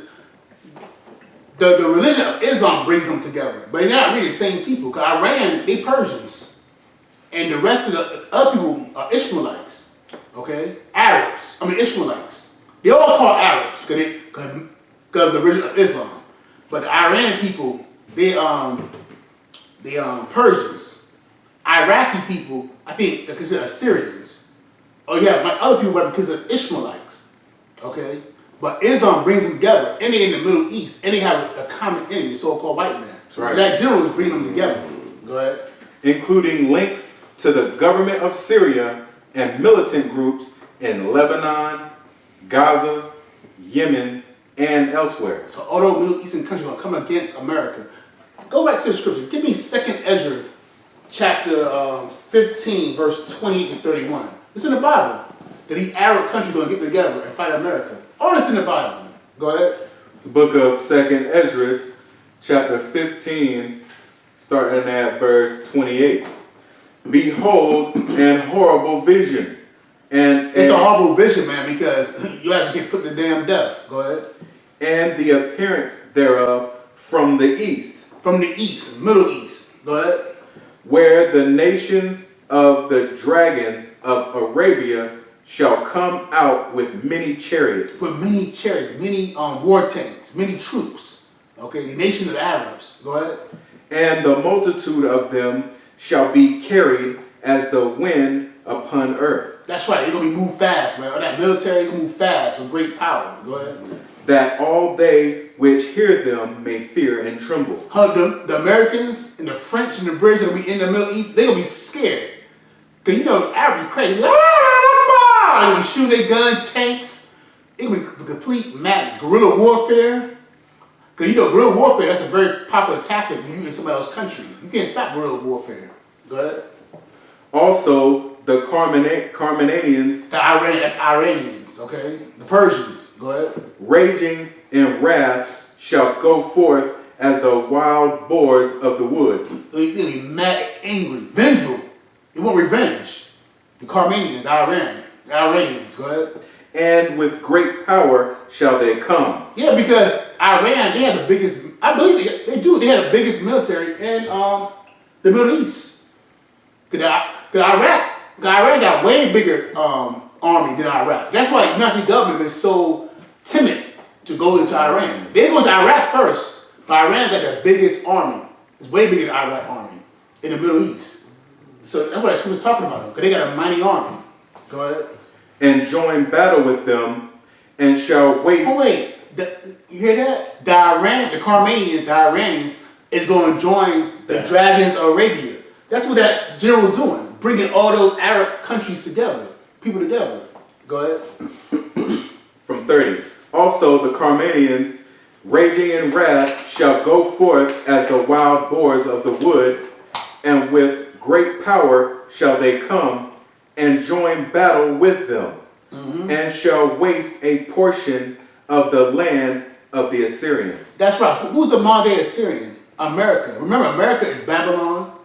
The religion of Islam brings them together. But they're not really the same people. Because Iran, they Persians. And the rest of the other people are Ishmaelites, okay? Ishmaelites. They all call Arabs because of the religion of Islam. But the Iran people, they Persians. Iraqi people, I think they're considered Assyrians. Oh yeah, my other people are considered Ishmaelites. Okay? But Islam brings them together, and they're in the Middle East, and they have a common enemy, the so-called white man. Right. So that general is bringing them together. Go ahead. Including links to the government of Syria and militant groups in Lebanon, Gaza, Yemen, and elsewhere. So all those Middle Eastern countries are going to come against America. Go back to the scripture. Give me 2nd Ezra chapter 15, verse 28 to 31. It's in the Bible that these Arab countries are going to get together and fight America. All this in the Bible. Go ahead. The book of 2nd Ezra, chapter 15, starting at verse 28. Behold, an horrible vision. It's a horrible vision, man, because you actually get put to damn death. Go ahead. And the appearance thereof from the east. From the east, Middle East. Go ahead. Where the nations of the dragons of Arabia shall come out with many chariots. With many chariots, many war tanks, many troops. Okay, the nation of the Arabs. Go ahead. And the multitude of them shall be carried as the wind upon earth. That's right, they're going to move fast, man. That military going to move fast with great power. Go ahead. That all they which hear them may fear and tremble. The Americans and the French and the British that will be in the Middle East, they're going to be scared. Because the Arabs are crazy. They're going to shoot their gun, tanks. It will be complete madness. Guerrilla warfare. Because guerrilla warfare, that's a very popular tactic when you're in somebody else's country. You can't stop guerrilla warfare. Go ahead. Also, the Carmanians. That's Iranians, okay? The Persians. Go ahead. Raging in wrath shall go forth as the wild boars of the wood. They'll be mad, angry, vengeful. They want revenge. The Carmanians, the Iranians, go ahead. And with great power shall they come. Yeah, because Iran, they have the biggest, I believe they do, they have the biggest military in the Middle East. Because Iraq, Iran got way bigger army than Iraq. That's why the United States government is so timid to go into Iran. They go to Iraq first, but Iran got the biggest army. It's way bigger than the Iraq army in the Middle East. So that's what she was talking about, because they got a mighty army. Go ahead. And join battle with them, and shall waste. Oh wait, you hear that? The Iranians is going to join the Dragons of Arabia. That's what that general was doing, bringing all those Arab countries together, people together. Go ahead. From 30. Also the Carmanians, raging in wrath, shall go forth as the wild boars of the wood, and with great power shall they come and join battle with them, and shall waste a portion of the land of the Assyrians. That's right. Who's the modern day Assyrian? America. Remember, America is Babylon.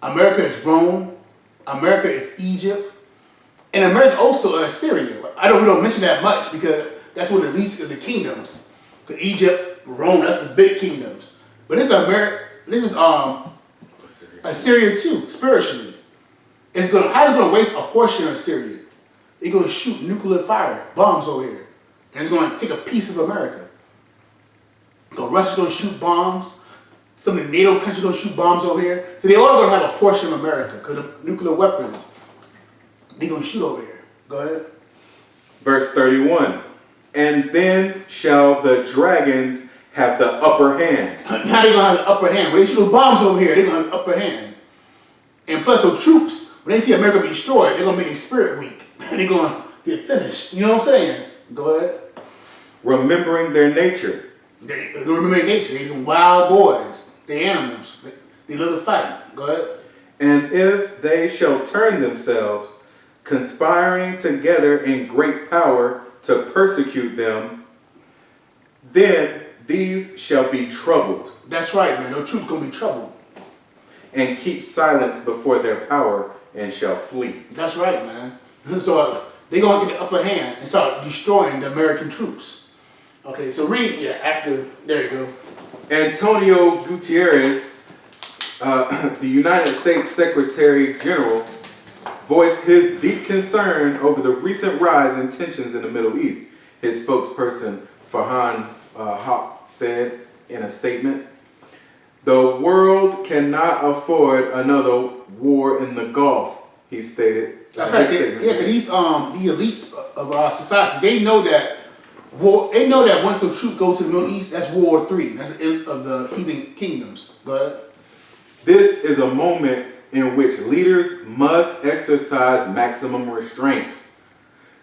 America is Rome. America is Egypt. And America also is Assyria. We don't mention that much because that's one of the least of the kingdoms. Because Egypt, Rome, that's the big kingdoms. But this is Assyria too, spiritually. How is it going to waste a portion of Assyria? It's going to shoot nuclear fire, bombs over here. And it's going to take a piece of America. Russia's going to shoot bombs. Some of the NATO countries are going to shoot bombs over here. So they all going to have a portion of America because of nuclear weapons. They're going to shoot over here. Go ahead. Verse 31. And then shall the dragons have the upper hand. Now they're going to have the upper hand. When they shoot bombs over here, they're going to have the upper hand. And plus the troops, when they see America be destroyed, they're going to make their spirit weak. And they're going to get finished. You know what I'm saying? Go ahead. Remembering their nature. They remember their nature. They're some wild boys. They're animals. They live to fight. Go ahead. And if they shall turn themselves, conspiring together in great power to persecute them, then these shall be troubled. That's right, man. Those troops going to be troubled. And keep silence before their power, and shall flee. That's right, man. So they're going to get the upper hand and start destroying the American troops. Okay, so read, there you go. Antonio Gutierrez, the United States Secretary General, voiced his deep concern over the recent rise in tensions in the Middle East. His spokesperson, Farhan Haq, said in a statement, "The world cannot afford another war in the Gulf," he stated. That's right. Because these elites of our society, they know that war. They know that once the troops go to the Middle East, that's World War III. That's the end of the heathen kingdoms. But this is a moment in which leaders must exercise maximum restraint.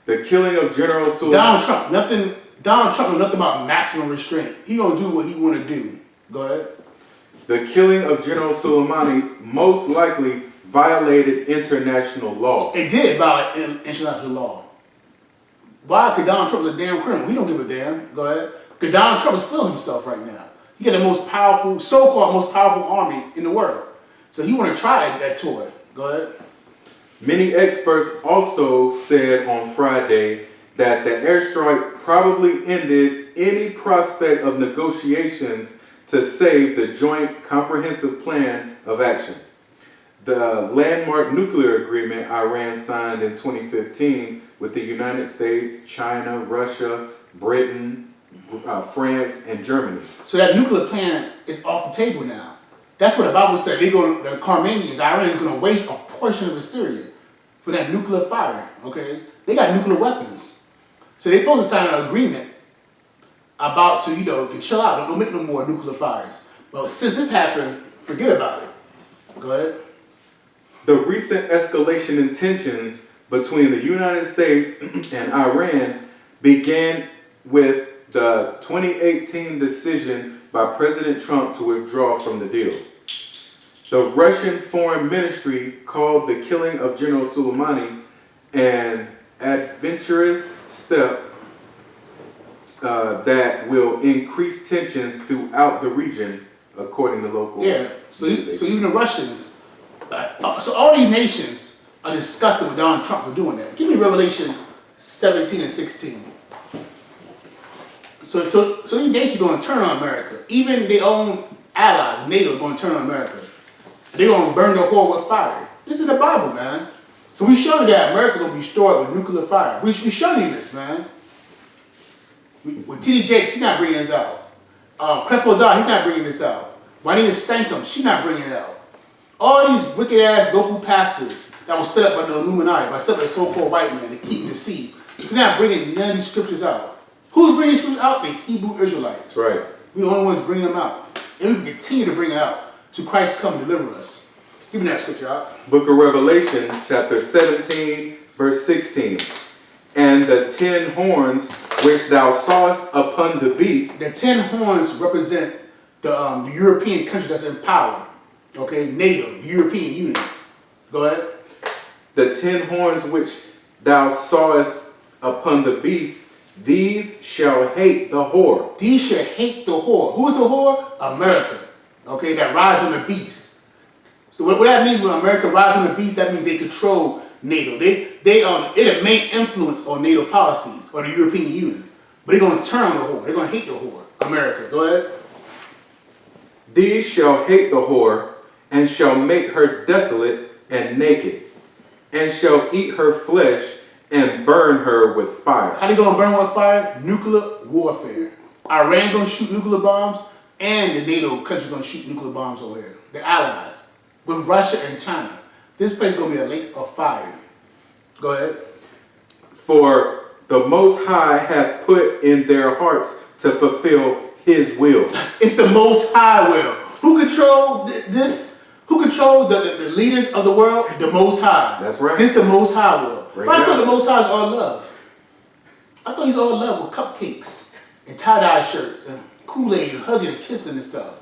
The killing of General Soleimani. Donald Trump knows nothing about maximum restraint. He gonna do what he wanna do. Go ahead. The killing of General Soleimani most likely violated international law. It did violate international law. Why? Because Donald Trump is a damn criminal. He don't give a damn. Go ahead. Because Donald Trump is feeling himself right now. He got the most powerful, so-called most powerful army in the world. So he want to try that toy. Go ahead. Many experts also said on Friday that the airstrike probably ended any prospect of negotiations to save the Joint Comprehensive Plan of Action. The landmark nuclear agreement Iran signed in 2015 with the United States, China, Russia, Britain, France, and Germany. So that nuclear plan is off the table now. That's what the Bible said. The Carmanians, Iran is going to waste a portion of Assyria for that nuclear fire. Okay, they got nuclear weapons, so they're supposed to sign an agreement about to chill out. Don't make no more nuclear fires. But since this happened, forget about it. Go ahead. The recent escalation in tensions between the United States and Iran began with the 2018 decision by President Trump to withdraw from the deal. The Russian Foreign Ministry called the killing of General Soleimani an adventurous step that will increase tensions throughout the region, according to local. Yeah, so even the Russians, so all these nations are disgusted with Donald Trump for doing that. Give me Revelation 17 and 16. So these nations are going to turn on America. Even their own allies, NATO, are going to turn on America. They're going to burn the whole with fire. This is the Bible, man. So So we showing you that America gonna be destroyed with nuclear fire. We showing you this, man. With T.D. Jakes, he's not bringing this out. Creflo Dollar, he's not bringing this out. Juanita Stankham, she's not bringing it out. All these wicked ass local pastors that was set up by the Illuminati, by some of the so-called white men to keep deceived, they're not bringing none of these scriptures out. Who's bringing scriptures out? The Hebrew Israelites. Right. We're the only ones bringing them out. And we can continue to bring it out till Christ come and deliver us. Give me that scripture out. Book of Revelation, chapter 17, verse 16. And the 10 horns which thou sawest upon the beast. The 10 horns represent the European country that's in power. Okay, NATO, the European Union. Go ahead. The 10 horns which thou sawest upon the beast, these shall hate the whore. These shall hate the whore. Who is the whore? America. Okay, that rides on the beast. So what that means when America rides on the beast, that means they control NATO. They're the main influence on NATO policies or the European Union. But they're going to turn on the whore. They're going to hate the whore. America. Go ahead. These shall hate the whore, and shall make her desolate and naked, and shall eat her flesh, and burn her with fire. How they going to burn with fire? Nuclear warfare. Iran going to shoot nuclear bombs, and the NATO countries going to shoot nuclear bombs over here. The allies. With Russia and China. This place is going to be a lake of fire. Go ahead. For the Most High hath put in their hearts to fulfill his will. It's the Most High will. Who control this? Who control the leaders of the world? The Most High. That's right. This the Most High will. Right. I thought the Most High is all love. I thought he's all love with cupcakes and tie-dye shirts and Kool-Aid and hugging and kissing and stuff.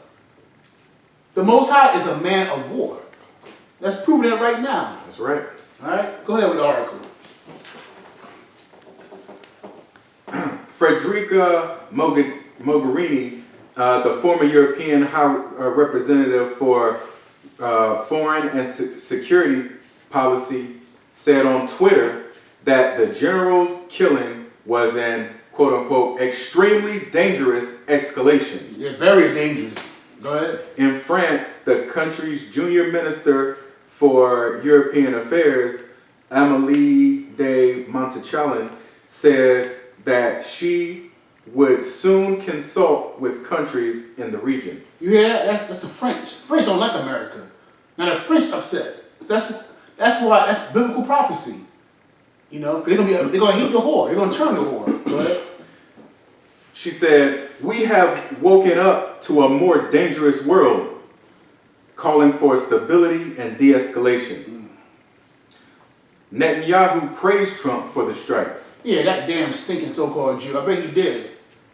The Most High is a man of war. Let's prove that right now. That's right. All right? Go ahead with the article. Frederica Mogherini, the former European High Representative for Foreign and Security Policy, said on Twitter that the general's killing was an quote-unquote extremely dangerous escalation. Yeah, very dangerous. Go ahead. In France, the country's junior minister for European Affairs, Amélie de Montchalin, said that she would soon consult with countries in the region. You hear that? That's the French. French don't like America. Now the French upset. That's why that's biblical prophecy. You know, they're gonna hate the whore. They're gonna turn the whore. Go ahead. She said, "We have woken up to a more dangerous world, calling for stability and de-escalation." Netanyahu praised Trump for the strikes. Yeah, that damn stinking so-called Jew. I bet he did.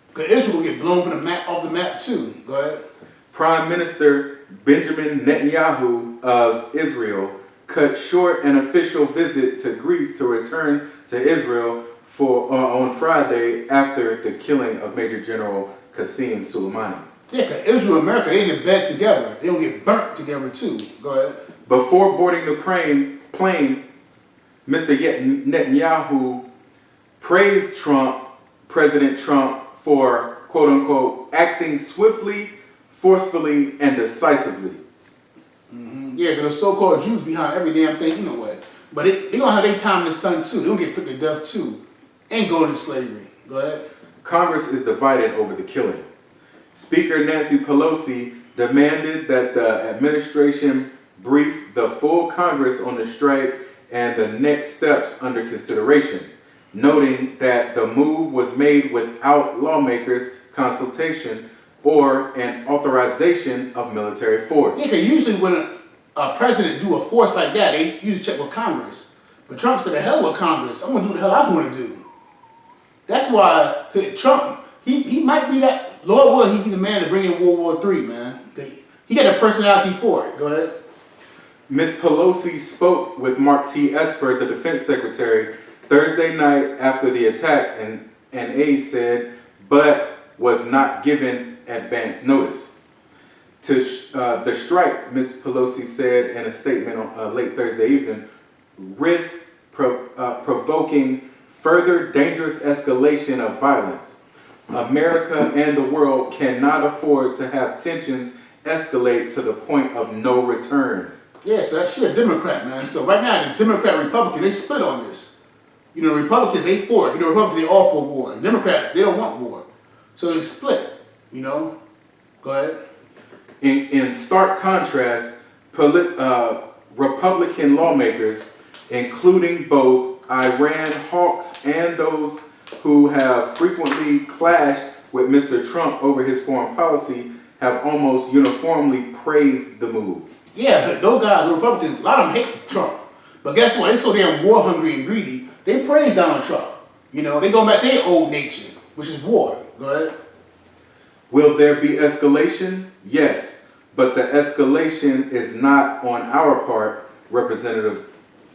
Because Israel will get blown from the map, off the map too. Go ahead. Prime Minister Benjamin Netanyahu of Israel cut short an official visit to Greece to return to Israel on Friday after the killing of Major General Qasem Soleimani. Yeah, because Israel and America, they in the bed together. They don't get burnt together too. Go ahead. Before boarding the plane, Mr. Netanyahu praised President Trump for, quote unquote, acting swiftly, forcefully, and decisively. Yeah, because the so-called Jews behind every damn thing anyway. But they're going to have their time in the sun too. They're going to get put to death too. And go into slavery. Go ahead. Congress is divided over the killing. Speaker Nancy Pelosi demanded that the administration brief the full Congress on the strike and the next steps under consideration, noting that the move was made without lawmakers' consultation or an authorization of military force. Yeah, because usually when a president do a force like that, they usually check with Congress. But Trump said, the hell with Congress. I'm going to do the hell I want to do. That's why Trump, he might be that, Lord willing, he's the man to bring in World War III, man. He got the personality for it. Go ahead. Ms. Pelosi spoke with Mark T. Esper, the defense secretary, Thursday night after the attack, and aide said, but was not given advance notice. The strike, Ms. Pelosi said in a statement on late Thursday evening, risked provoking further dangerous escalation of violence. America and the world cannot afford to have tensions escalate to the point of no return. Yeah, so she a Democrat, man. So right now, the Democrat Republican, they split on this. You know, Republicans, they for it. You know, Republicans, they all for war. And Democrats, they don't want war. So they split, you know. Go ahead. In stark contrast, Republican lawmakers, including both Iran hawks and those who have frequently clashed with Mr. Trump over his foreign policy, have almost uniformly praised the move. Yeah, those guys, the Republicans, a lot of them hate Trump. But guess what? They so damn war hungry and greedy, they praise Donald Trump. You know, they go back to their old nature, which is war. Go ahead. Will there be escalation? Yes, but the escalation is not on our part. Representative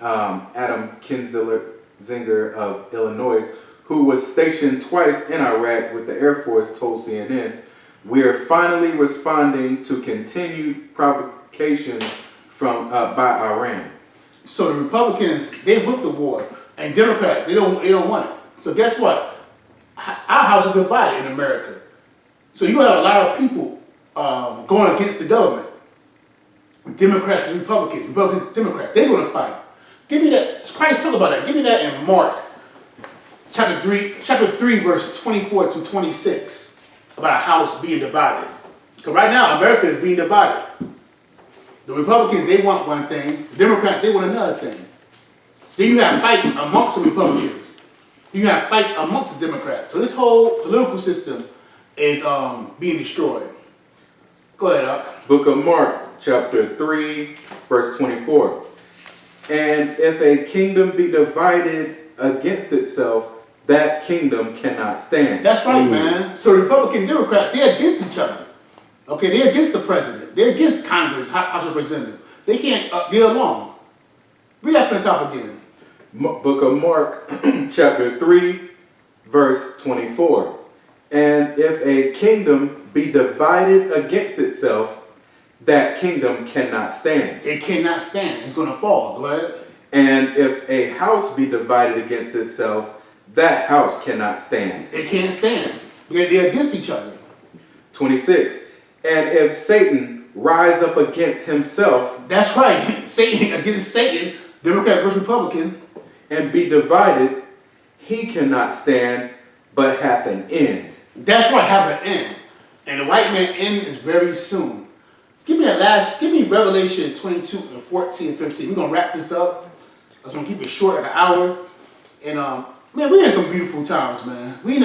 Adam Kinzinger of Illinois, who was stationed twice in Iraq with the Air Force, told CNN, "We're finally responding to continued provocations by Iran." So the Republicans, they with the war, and Democrats, they don't want it. So guess what? Our house is divided in America. So you have a lot of people going against the government. Democrats and Republicans, Republicans, Democrats, they're going to fight. Give me that. Christ talk about that. Give me that in Mark chapter 3, verse 24 to 26, about a house being divided. Because right now, America is being divided. The Republicans, they want one thing. The Democrats, they want another thing. Then you have fights amongst the Republicans. You have fights amongst the Democrats. So this whole political system is being destroyed. Go ahead, Doc. Book of Mark, chapter 3, verse 24. And if a kingdom be divided against itself, that kingdom cannot stand. That's right, man. So Republican and Democrat, they're against each other. Okay, they're against the president. They're against Congress, House of Representatives. They can't get along. Read that from the top again. Book of Mark, chapter 3, verse 24. And if a kingdom be divided against itself, that kingdom cannot stand. It cannot stand. It's going to fall. Go ahead. And if a house be divided against itself, that house cannot stand. It can't stand. They're against each other. 26. And if Satan rise up against himself. That's right. Satan against Satan, Democrat versus Republican. And be divided, he cannot stand, but hath an end. That's right, have an end. And the white man end is very soon. Give me Revelation 22 and 14 and 15. We're going to wrap this up. I was going to keep it short, like an hour. And, man, we in some beautiful times, man. We in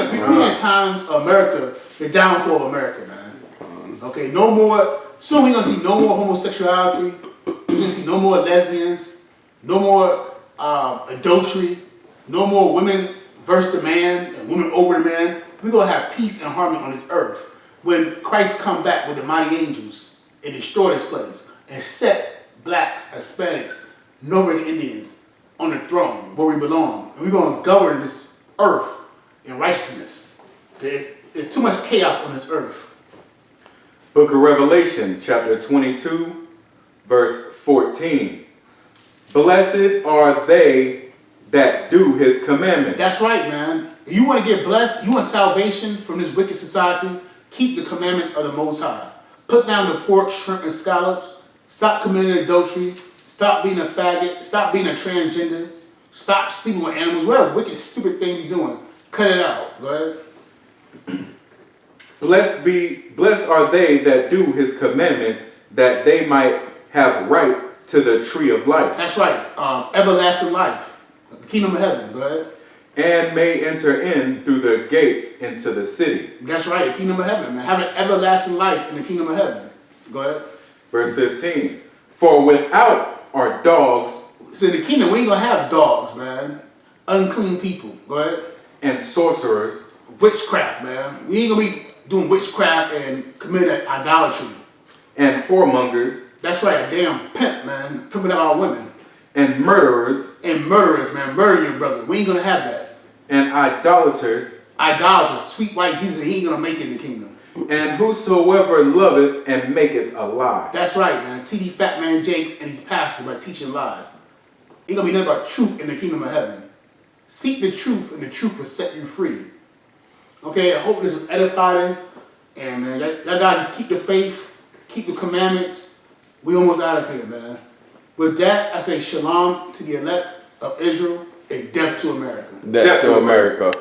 times of America, the downfall of America, man. Okay, no more, soon we're going to see no more homosexuality. We're going to see no more lesbians, no more adultery, no more women versus the man and women over the man. We're going to have peace and harmony on this earth when Christ come back with the mighty angels and destroy this place and set blacks, Hispanics, Northern Indians on the throne where we belong. And we're going to govern this earth in righteousness. There's too much chaos on this earth. Book of Revelation, chapter 22, verse 14. Blessed are they that do his commandments. That's right, man. If you want to get blessed, you want salvation from this wicked society, keep the commandments of the Most High. Put down the pork, shrimp, and scallops. Stop committing adultery. Stop being a faggot. Stop being a transgender. Stop sleeping with animals. What a wicked, stupid thing you're doing. Cut it out. Go ahead. Blessed are they that do his commandments, that they might have right to the tree of life. That's right. Everlasting life. The kingdom of heaven. Go ahead. And may enter in through the gates into the city. That's right. The kingdom of heaven, man. Have an everlasting life in the kingdom of heaven. Go ahead. Verse 15. For without are dogs. So in the kingdom, we ain't going to have dogs, man. Unclean people. Go ahead. And sorcerers. Witchcraft, man. We ain't going to be doing witchcraft and committing idolatry. And whoremongers. That's right, a damn pimp, man. Pimping out our women. And murderers. And murderers, man. Murdering your brother. We ain't going to have that. And idolaters. Idolaters. Sweet white Jesus, he ain't going to make it in the kingdom. And whosoever loveth and maketh a lie. That's right, man. T.D. Fat Man Jakes and his pastors by teaching lies. Ain't going to be nothing but truth in the kingdom of heaven. Seek the truth, and the truth will set you free. Okay, I hope this was edifying. And, man, y'all guys just keep the faith, keep the commandments. We almost out of here, man. With that, I say shalom to the elect of Israel, a death to America. Death to America.